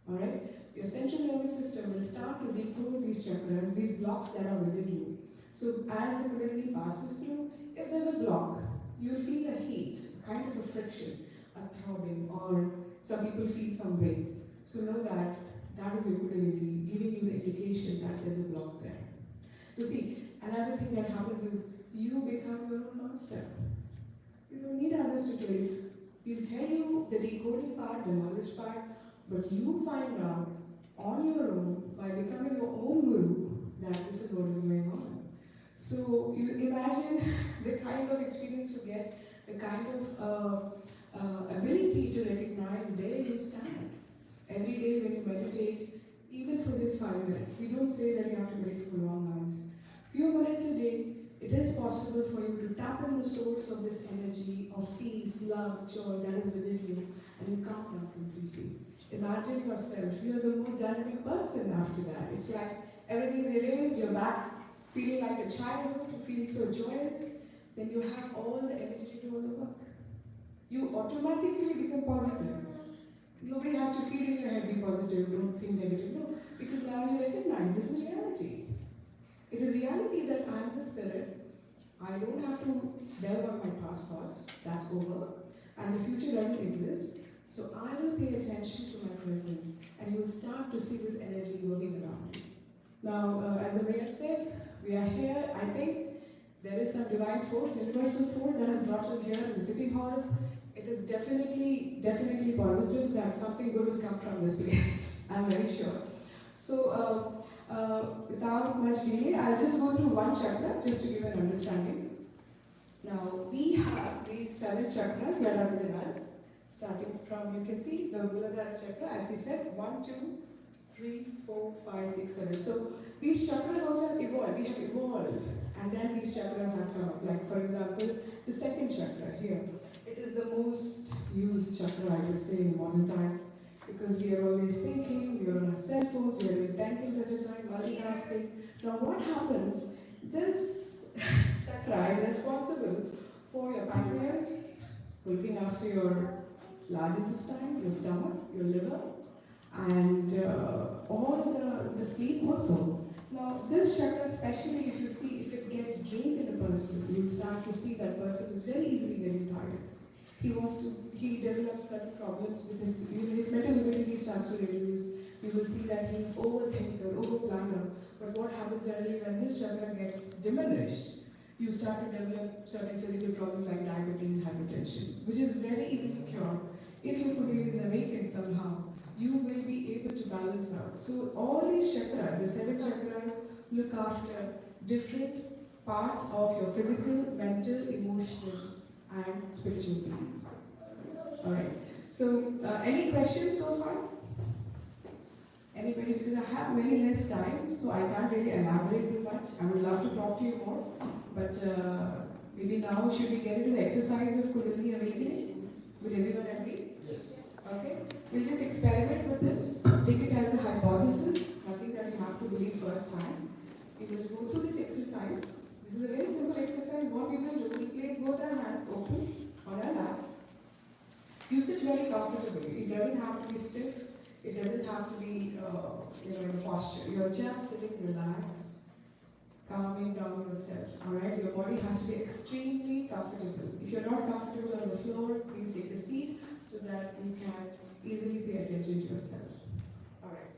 Alright? Your central nervous system will start to decode these chakras, these blocks that are within you. So as the Kundalini passes through, if there's a block, you will feel a heat, kind of a friction, a throbbing, or some people feel some weight. So know that that is your Kundalini giving you the indication that there's a block there. So see, another thing that happens is you become your own master. You don't need others to tell you. We'll tell you the decoding part, the knowledge part, but you find out on your own, by becoming your own guru, that this is what is going on. So you imagine the kind of experience you get, the kind of ability to recognize where you stand. Every day when you meditate, even for just 5 minutes, we don't say that you have to meditate for long hours. Few minutes a day, it is possible for you to tap in the source of this energy of peace, love, joy that is within you, and you calm down completely. Imagine yourself, you are the most dynamic person after that. It's like everything is erased, you're back feeling like a child, feeling so joyous, then you have all the energy to do all the work. You automatically become positive. Nobody has to feel in your head, be positive, don't think negative. No, because now you recognize this is reality. It is reality that I am the spirit. I don't have to delve on my past thoughts. That's over. And the future doesn't exist. So I will pay attention to my present. And you will start to see this energy working around you. Now, as the mayor said, we are here. I think there is some divine force, universal force that has brought us here in the City Hall. It is definitely positive that something good will come from this place. I'm very sure. So, without much delay, I'll just go through one chakra just to give an understanding. Now, we have these 7 chakras that are within us, starting from, you can see the Muladhara chakra, as we said, 1, 2, 3, 4, 5, 6, 7. So, these chakras also have evolved. We have evolved. And then these chakras have come up. Like, for example, the second chakra here. It is the most used chakra, I would say, in modern times. Because we are always thinking, we are on our cell phones, we are doing 10 things at a time, multitasking. Now what happens, this chakra is responsible for your pancreas, looking after your large intestine, your stomach, your liver, and all the spleen also. Now this chakra, especially if you see, if it gets drained in a person, you'll start to see that person is very easily getting tired. He develops certain problems with his mental ability starts to reduce. You will see that he's overthinker, overplanner. But what happens early when this chakra gets diminished, you start to develop certain physical problems like diabetes, hypertension, which is very easily cured. If your Kundalini is awakened somehow, you will be able to balance out. So all these chakras, the 7 chakras, look after different parts of your physical, mental, emotional, and spiritual being. Alright, so any questions so far? Anybody? Because I have very less time, so I can't really elaborate too much. I would love to talk to you more, but maybe now should we get into the exercise of Kundalini awakening? Would everyone agree? Yes. Okay, we'll just experiment with this. Take it as a hypothesis, nothing that you have to believe first time. We will go through this exercise. This is a very simple exercise. What we will do, we place both our hands open on our lap. You sit very comfortably. It doesn't have to be stiff. It doesn't have to be, in a posture. You're just sitting relaxed, calming down yourself. All right. Your body has to be extremely comfortable. If you're not comfortable on the floor, please take a seat so that you can easily pay attention to yourself. All right.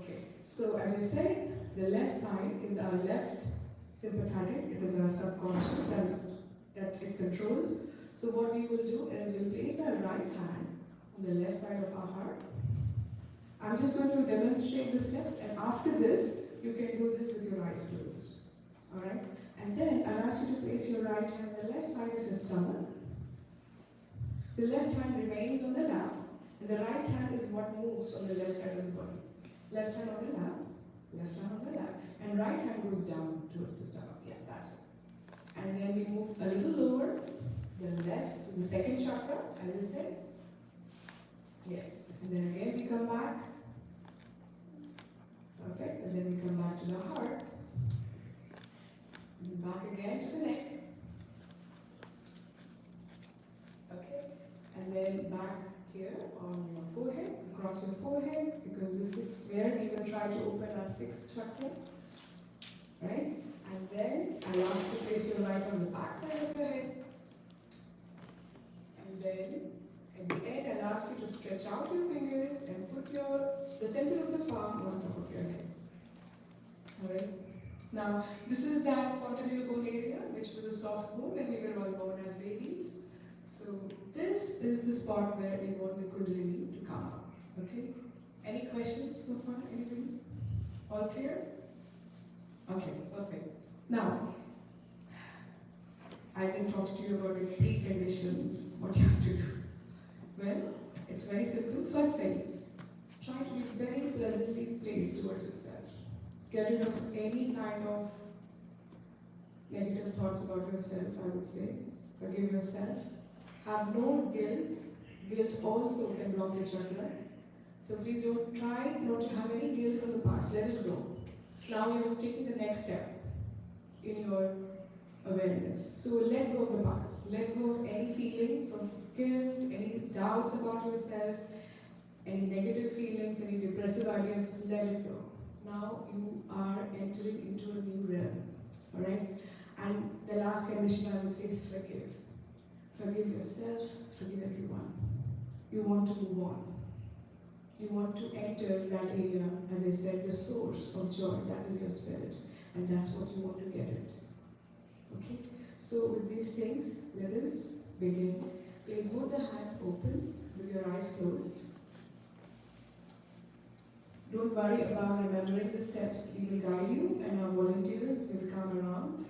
Okay. So as I said, the left side is our left sympathetic. It is our subconscious that it controls. So what we will do is we'll place our right hand on the left side of our heart, I'm just going to demonstrate the steps, and after this, you can do this with your eyes closed. Alright? And then I'll ask you to place your right hand on the left side of your stomach. The left hand remains on the lap, and the right hand is what moves on the left side of the body. Left hand on the lap, left hand on the lap, and right hand goes down towards the stomach. Yeah, that's it. And then we move a little lower, the left to the second chakra, as I said. Yes. And then again we come back. Perfect. And then we come back to the heart. And back again to the neck. Okay. And then back here on your forehead, across your forehead, because this is where we will try to open our sixth chakra. Right? And then I'll ask you to place your right on the back side of your head. And then at the end, I'll ask you to stretch out your fingers and put the center of the palm on top of your head. Alright? Now, this is that fontanelle bone area, which was a soft bone when we were all born as babies. So, this is the spot where we want the Kundalini to come up. Okay? Any questions so far? Anybody? All clear? Okay, perfect. Now, I can talk to you about the preconditions, what you have to do. Well, it's very simple. First thing, try to be very pleasantly placed towards yourself. Get rid of any kind of negative thoughts about yourself, I would say. Forgive yourself. Have no guilt. Guilt also can block your chakra. So please don't try not to have any guilt from the past. Let it go. Now you're taking the next step in your awareness. So let go of the past. Let go of any feelings of guilt, any doubts about yourself, any negative feelings, any depressive ideas. Let it go. Now you are entering into a new realm. Alright? And the last condition I would say is forgive. Forgive yourself, forgive everyone. You want to move on. You want to enter that area, as I said, the source of joy. That is your spirit. And that's what you want to get it. Okay? So with these things, let us begin. Place both the hands open with your eyes closed. Don't worry about remembering the steps. We will guide you, and our volunteers will come around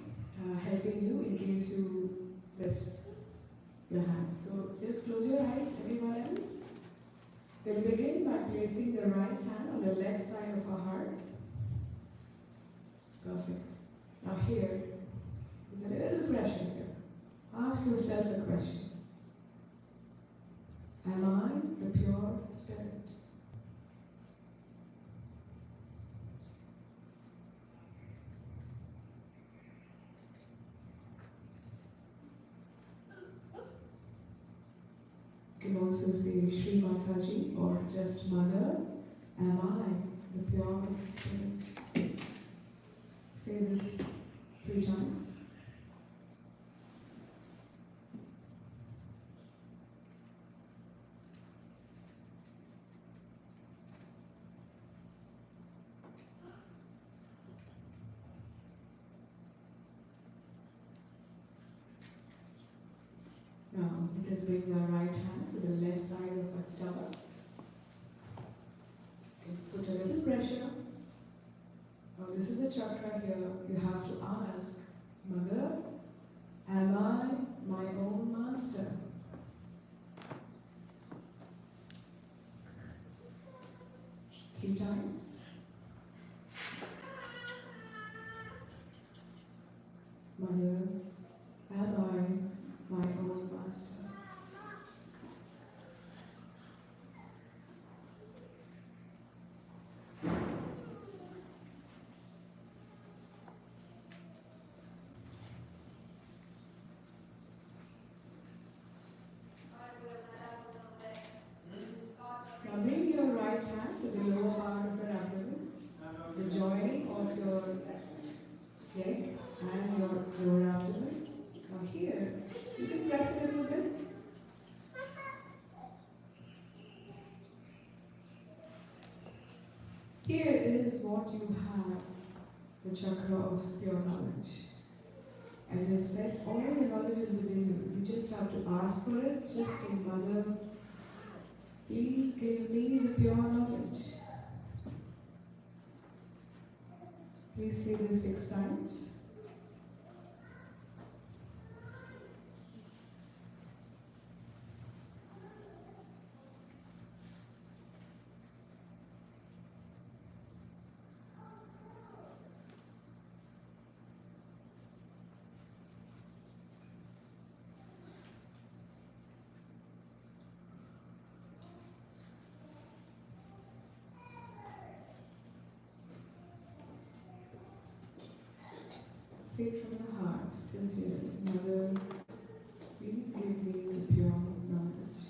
helping you in case you miss your hands. So just close your eyes, everyone else. We'll begin by placing the right hand on the left side of our heart. Perfect. Now here, with a little pressure here, ask yourself a question. Am I the pure spirit? You can also say Shri Mataji or just Mother, am I the pure spirit? Say this 3 times. Now, let us bring our right hand to the left side of our stomach. Put a little pressure. Now, this is the chakra here. You have to ask, Mother, am I my own master? Three times. Mother, am I my own master? Now bring your right hand to the lower part of your abdomen, the joining of your leg and your lower abdomen. Now here, you can press it a little bit. Here is what you have, the chakra of pure knowledge. As I said, all the knowledge is within you. You just have to ask for it. Just say, Mother, please give me the pure knowledge. Please say this 6 times. Say it from the heart, sincerely. Mother, please give me the pure knowledge.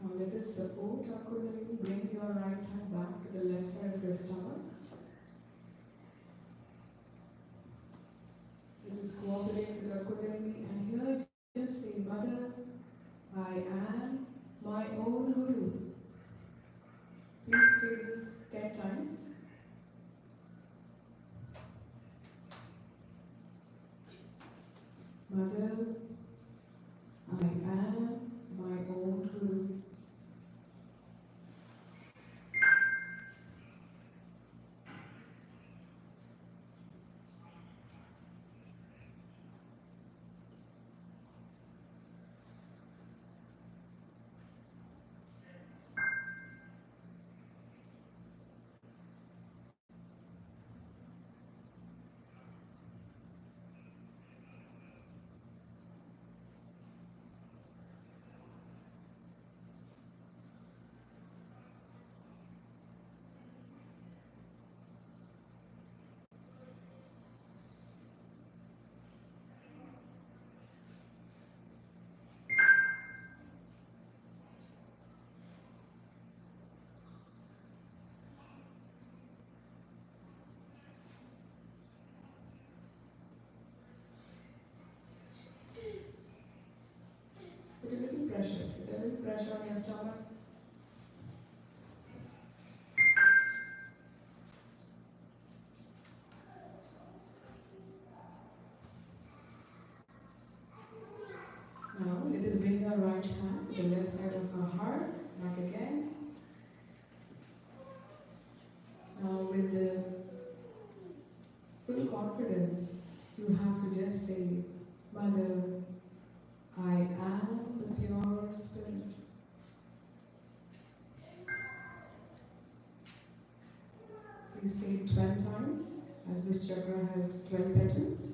Now let us support our Kundalini. Bring your right hand back to the left side of your stomach. Let us cooperate with our Kundalini, and here just say, Mother, I am my own Guru. Please say this 10 times. Mother, I am my own Guru. Put a little pressure on your stomach. Now let us bring our right hand to the left side of our heart, back again. Now with the full confidence, you have to just say, Mother, I am the pure spirit. Please say it 12 times, as this chakra has 12 petals.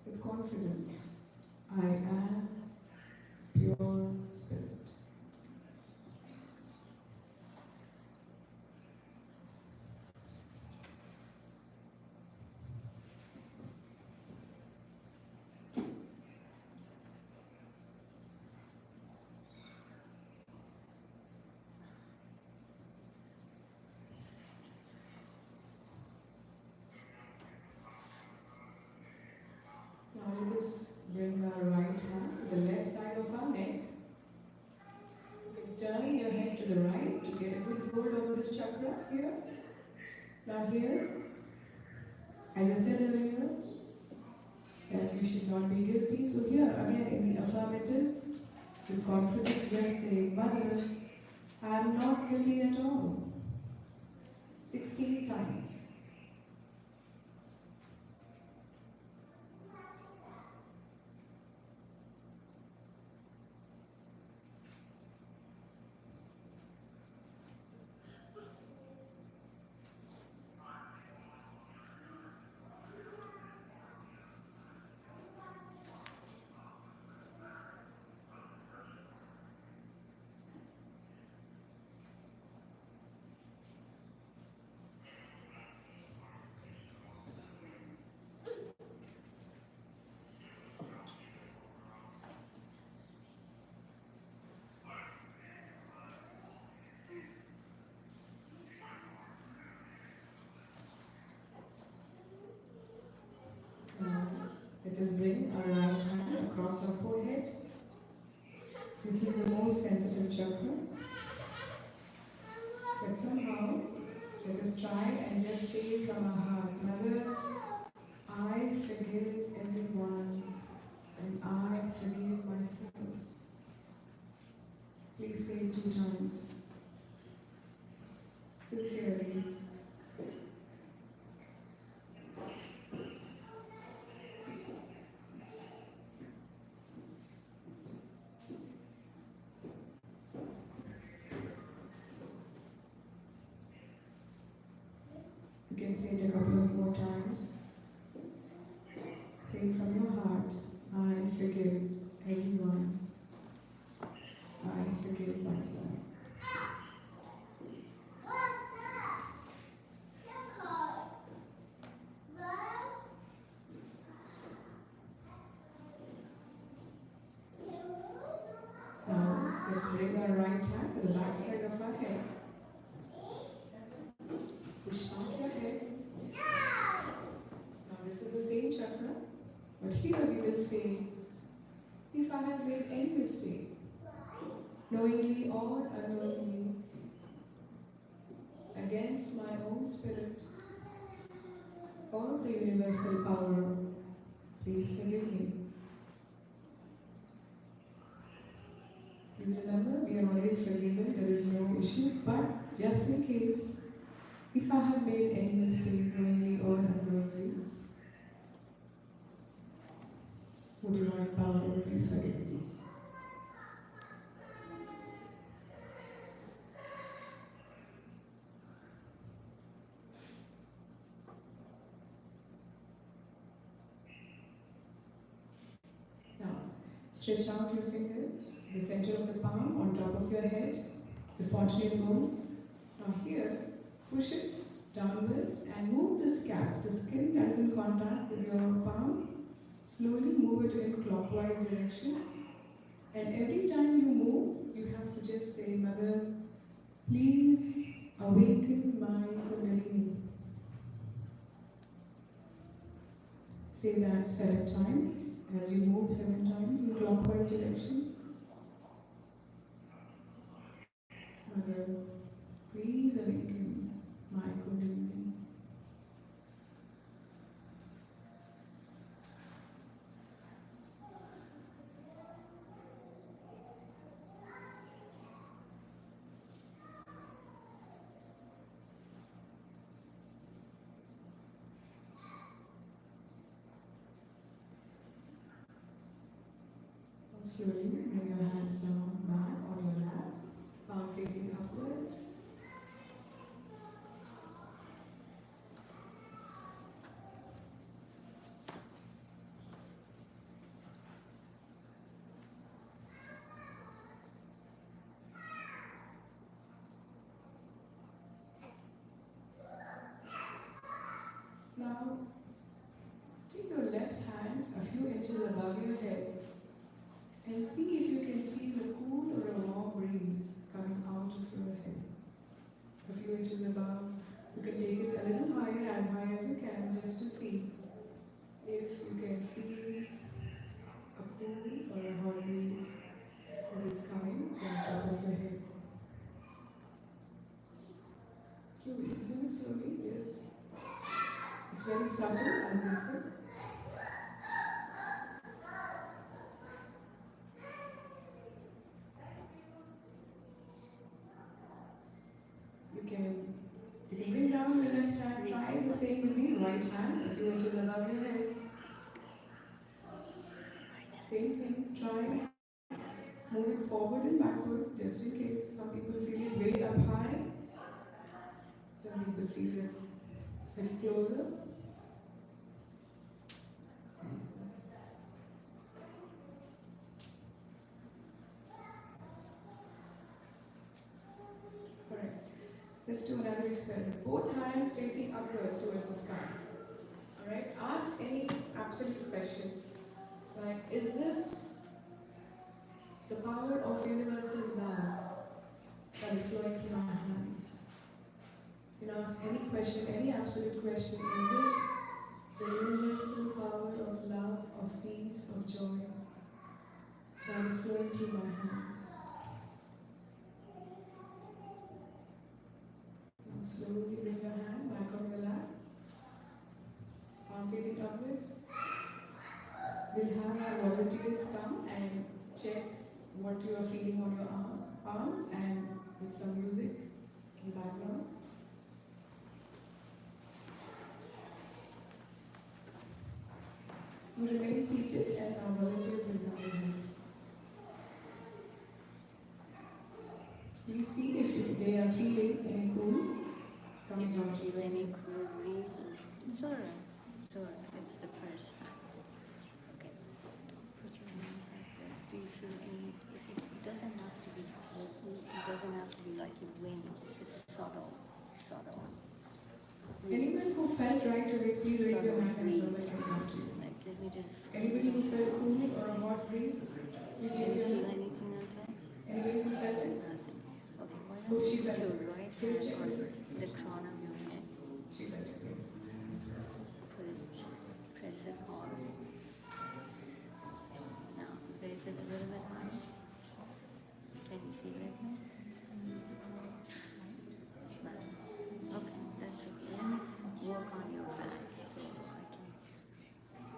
With confidence, I am pure spirit. Now let us bring our right hand to the left side of our neck. You can turn your head to the right to get a good hold over this chakra here. Now here, as I said earlier, that you should not be guilty. So here, again in the affirmative, with confidence, just say, Mother, I am not guilty at all. 16 times. let us bring our right hand across our forehead. This is the most sensitive chakra. But somehow, let us try and just say from our heart, Mother, I forgive everyone and I forgive myself. Please say it 2 times. Sincerely. You can say it a couple of more times. Say from your heart, I forgive everyone. I forgive myself. Now, let's bring our right hand to the back side of our head. Push back your head. Now, this is the same chakra, but here we will say, if I have made any mistake, knowingly or unknowingly, against my own spirit or the universal power, please forgive me. Please remember, we are already forgiven, there is no issues, but just in case, if I have made any mistake, knowingly or unknowingly, would divine power please forgive me? Now, stretch out your fingers, the center of the palm on top of your head, the fortunate bone. Now here, push it downwards and move the scalp, the skin that is in contact with your palm. Slowly move it in clockwise direction. And every time you move, you have to just say, Mother, please awaken my Kundalini. Say that 7 times as you move 7 times in clockwise direction. Mother, please awaken my Kundalini. Slowly bring your hands down back on your lap, palm facing upwards. Now, take your left hand a few inches above your head and see if you can feel a cool or a warm breeze coming out of your head. A few inches above. You can take it a little higher, as high as you can, just to see if you can feel a cool or a hot breeze that is coming from the top of your head. Slowly, very slowly, yes. It's very subtle, as they say. You can bring down the left hand, try the same with the right hand, a few inches above your head. Same thing, try. Move it forward and backward, just in case. Some people feel it way up high. Some people feel it a little closer. Alright, let's do another experiment. Both hands facing upwards towards the sky. Alright, ask any absolute question. Like, is this the power of universal love that is flowing through our hands? You can ask any question, any absolute question. Is this the universal power of love, of peace, of joy that is flowing through my hands. Now slowly bring your hand back on your lap, palm facing upwards. We'll have our volunteers come and check what you are feeling on your arms and with some music in the background. You remain seated and our volunteers will come in. Please see if they are feeling any cool coming
You don't
out.
feel any cool breeze? It's alright. It's alright. It's the first time. Okay. Put your hands like this. Do you feel any? It doesn't have to be cold. It doesn't have to be like a wind. It's just subtle.
Anyone who felt right away, please raise your hand and so I can come to you.
Like, let me just.
Anybody who felt cool or a hot breeze, please
Do
raise
you
your
feel
hand.
anything okay?
Anybody who felt it?
Nothing. Okay, why
Oh,
don't
she
you put
felt
your
it.
right
Can you
hand
check
on
it?
the crown of your head?
She felt it.
Put it, press it hard. Now, raise it a little bit higher. Can you feel it? Okay, that's okay. Let me work on your back so I can.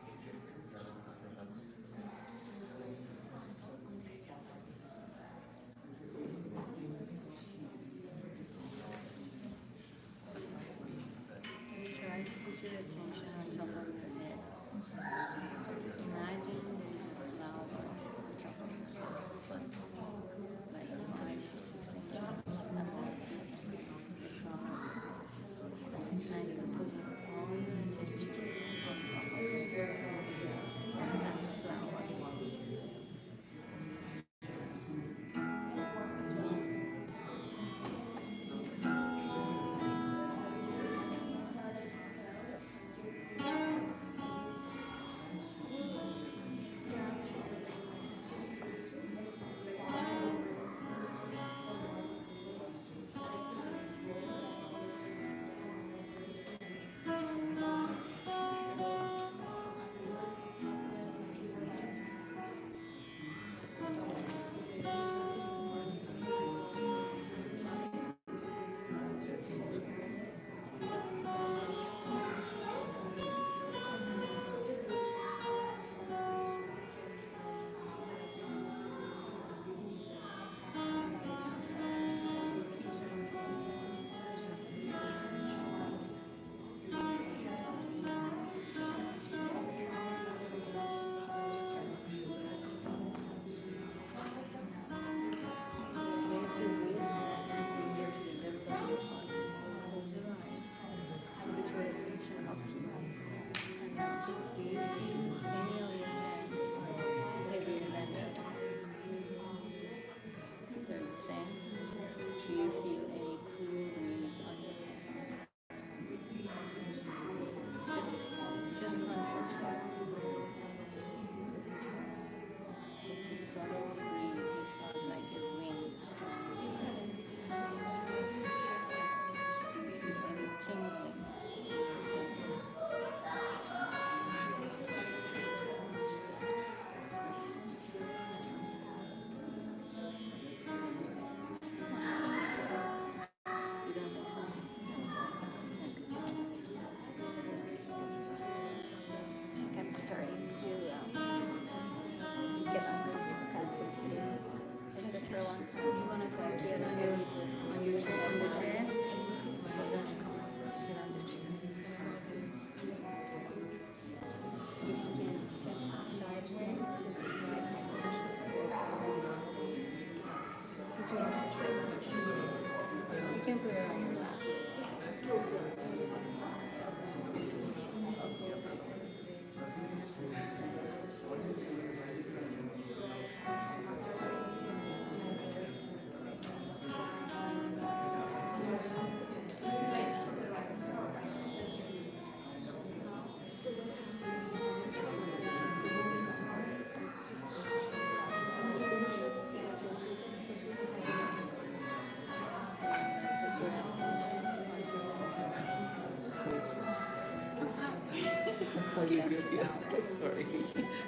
Sorry,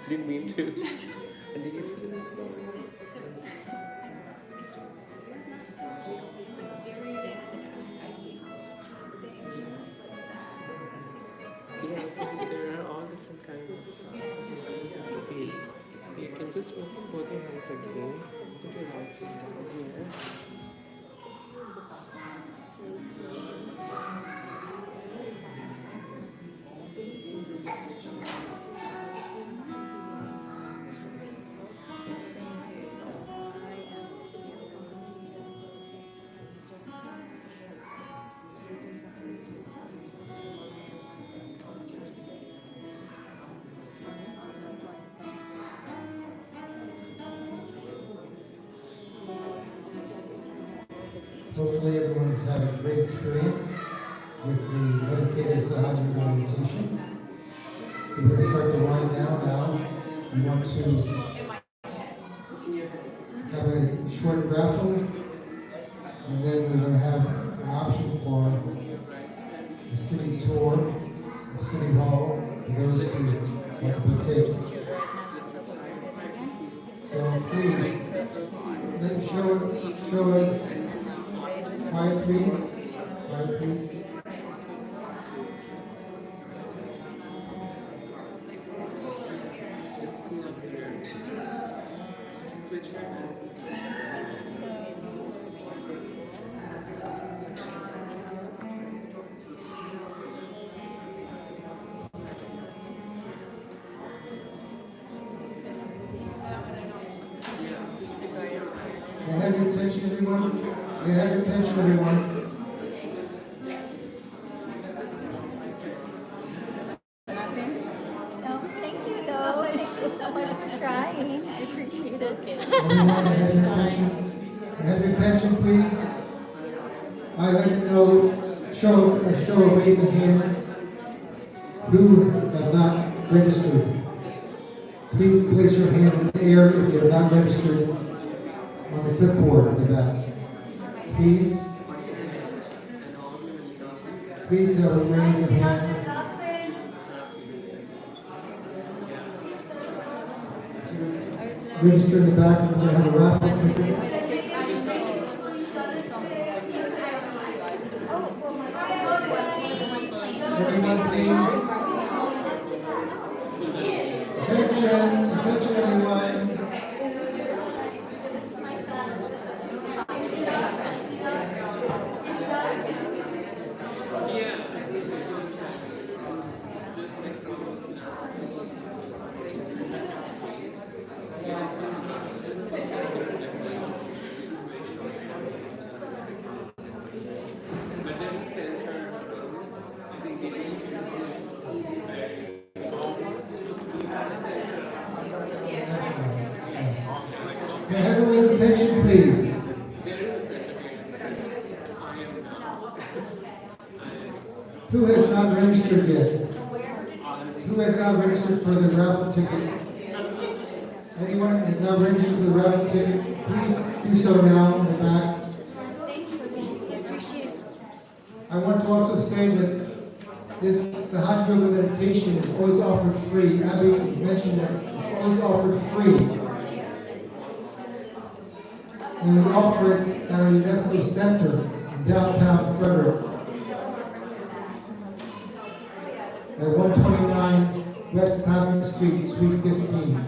didn't mean to. And did you feel Yes, there are all different kinds of feel. So you can just open both your hands again. Put your right foot down here.
Hopefully everyone's had a great experience with the meditative Sahaja meditation. So we're going to start the wind down now. We want to have a short raffle, and then we're going to have an option for a city tour, a city hall, for those who want to partake. So please, show us. Quiet, please. Quiet, please. May I have your attention, everyone? May I have your attention, everyone?
No, thank you though. Thank you so much for trying. I appreciate it.
Everyone, may I have your attention? May I have your attention, please? I'd like to know, show a raise of hands who have not registered. Please place your hand in the air if you have not registered on the clipboard in the back. Please. Please have a raise of hand. Register in the back, and we're going to have a raffle ticket. Everyone, please. Attention, everyone. May I have everyone's attention, please? Who has not registered yet? Who has not registered for the raffle ticket? Anyone has not registered for the raffle ticket? Please do so now in the back. I want to also say that this Sahaja Yoga meditation is always offered free. Abhi mentioned that it's always offered free. And we offer it at our UNESCO Center in downtown Frederick at 129 West Patrick Street, Suite 15.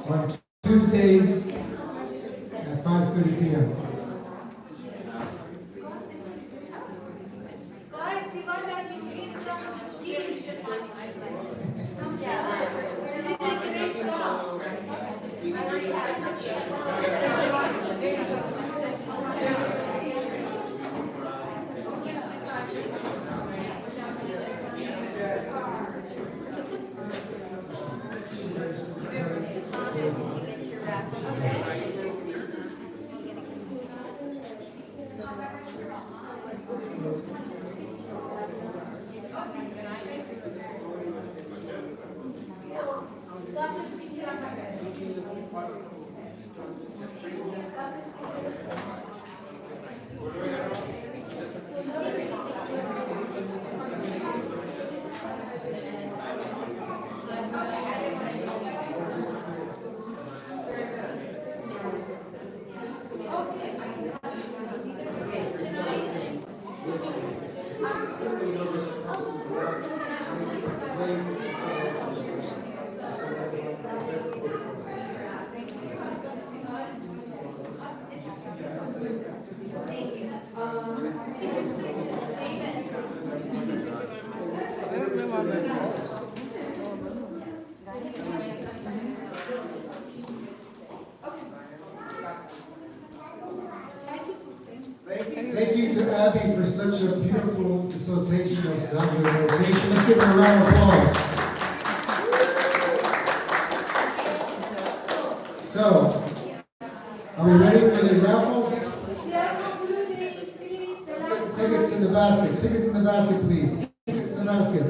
On Tuesdays at 5:30 p.m. Thank you to Abhi for such a beautiful facilitation of Sahaja meditation. Let's give her a round of applause. So, are we ready for the raffle? Tickets in the basket. Tickets in the basket, please. Tickets in the basket.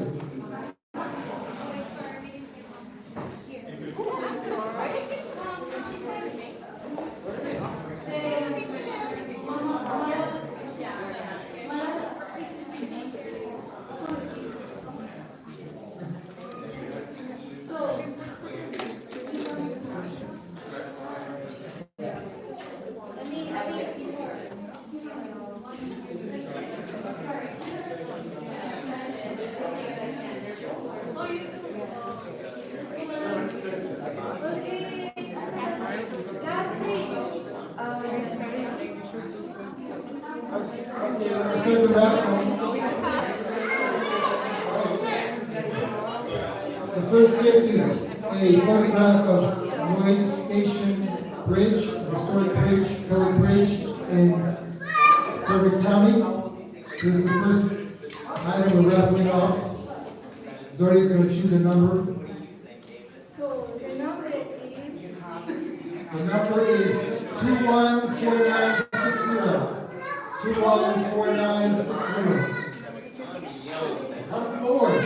Let's go to the raffle. The first gift is a photograph of Lloyd Station Bridge, a historic bridge, covered bridge in Frederick County. This is the first item we're raffling off. Zohreh is going to choose a number.
So the number is
The number is 214960. 214960. Come forward.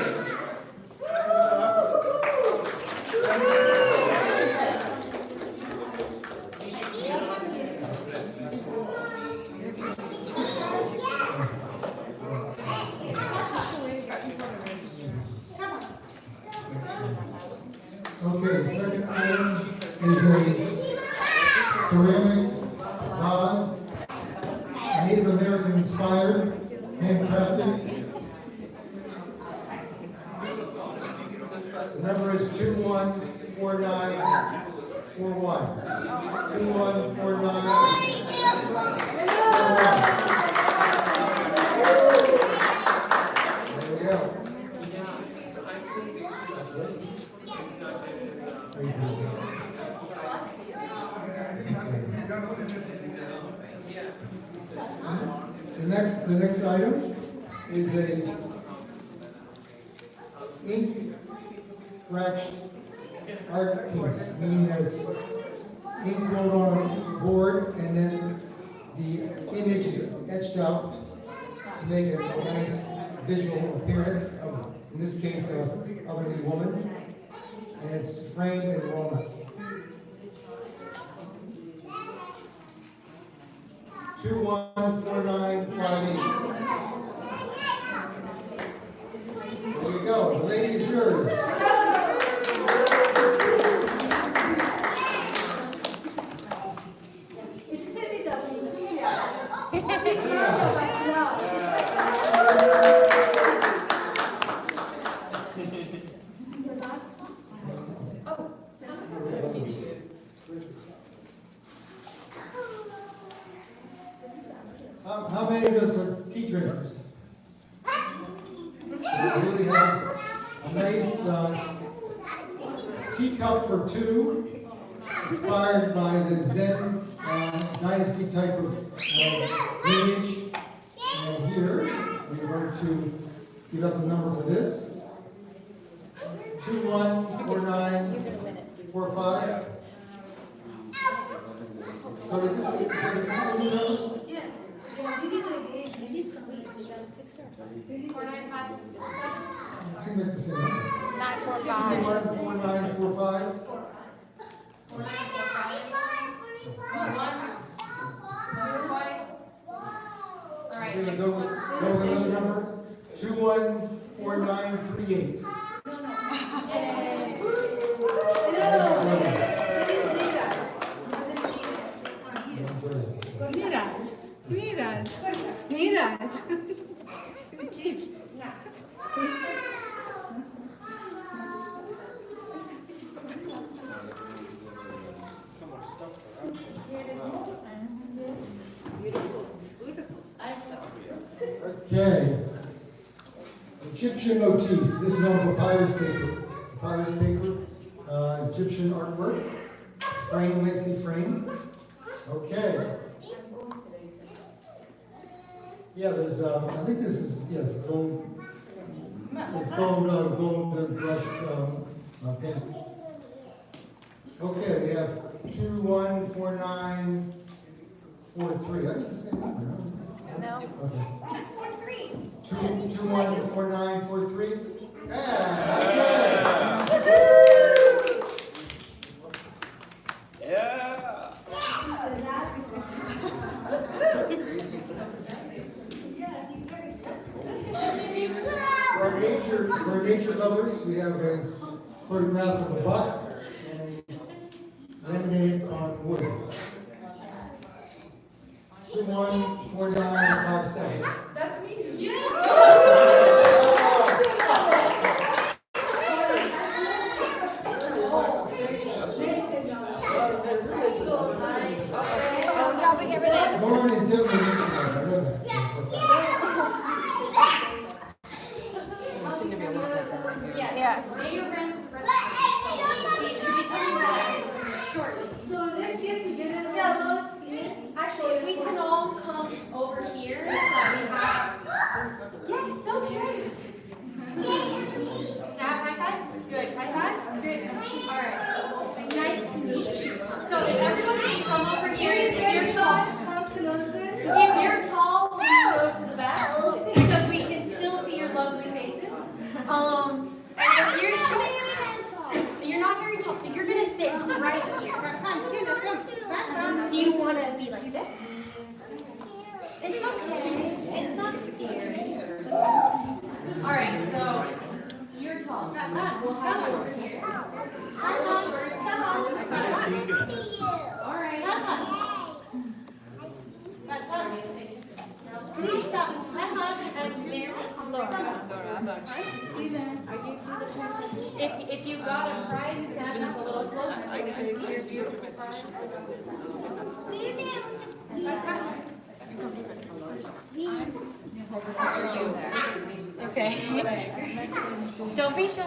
Okay, second item is a ceramic vase, Native American inspired, handcrafted. The number is 214941. 214941. There we go. The next item is a ink scratched art piece, meaning that it's ink wrote on a board and then the image is etched out to make a nice visual appearance of, in this case, of a woman, and it's framed in walnut. 214958. There you go. The lady is yours. How many of us are tea drinkers? We really have a nice teacup for two, inspired by the Zen dynasty type of lineage. And here, we're going to give out the number for this. 214945. So is this a new number?
yeah. We did it again. Maybe somebody was at 6 or
495.
Seems like the same number.
945.
214945.
495. Twice. All right.
We're going to go with another number. 214938.
Miraj.
Neeraj.
Okay. Egyptian motif. This is on papyrus paper. Papyrus paper. Egyptian artwork. Frame, nicely framed. Okay. Yeah, there's, I think this is, yes, gold. It's gold brushed paint. Okay, we have 214943. I did the same number, no?
No.
Okay.
43.
214943. Yeah, okay.
Yeah.
For our nature lovers, we have a photograph of a buck and laminated on wood. 214957.
That's me.
Lauren is definitely mixing up, I know that.
Yes. Mayor ran to the restaurant, so he should be coming back shortly.
So let's get together.
Actually, if we can all come over here, so we have. Yes, so excited. High five? Good. High five? Good. All right. Nice to meet you. So if everyone can come over here, if you're tall, please go to the back because we can still see your lovely faces. And if you're short, you're not very tall, so you're gonna sit right here. Do you want to be like this? It's okay. It's not scary. All right, so you're tall. We'll have you over here. All right. Please stop. And Mayor, if you got a prize, stand up a little closer so we can see your beautiful prize. Okay. Don't be shy.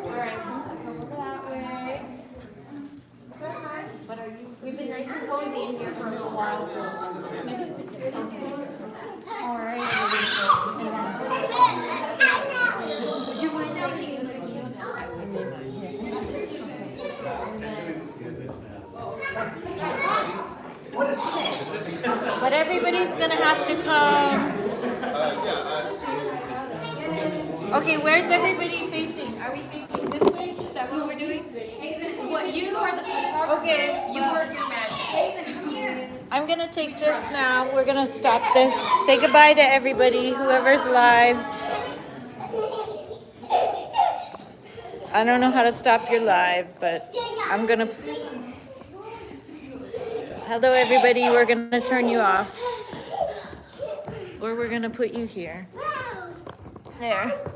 All right. Come over that way. We've been nice and cozy in here for a little while, so maybe we can get something. All right. Would you mind taking a video
But everybody's gonna have to come. Okay, where's everybody facing? Are we facing this way? Is that what we're doing?
What, you are the photographer?
Okay,
You work your magic.
I'm gonna take this now. We're gonna stop this. Say goodbye to everybody, whoever's live. I don't know how to stop your live, but I'm gonna. Hello, everybody. We're gonna turn you off. Or we're gonna put you here. There.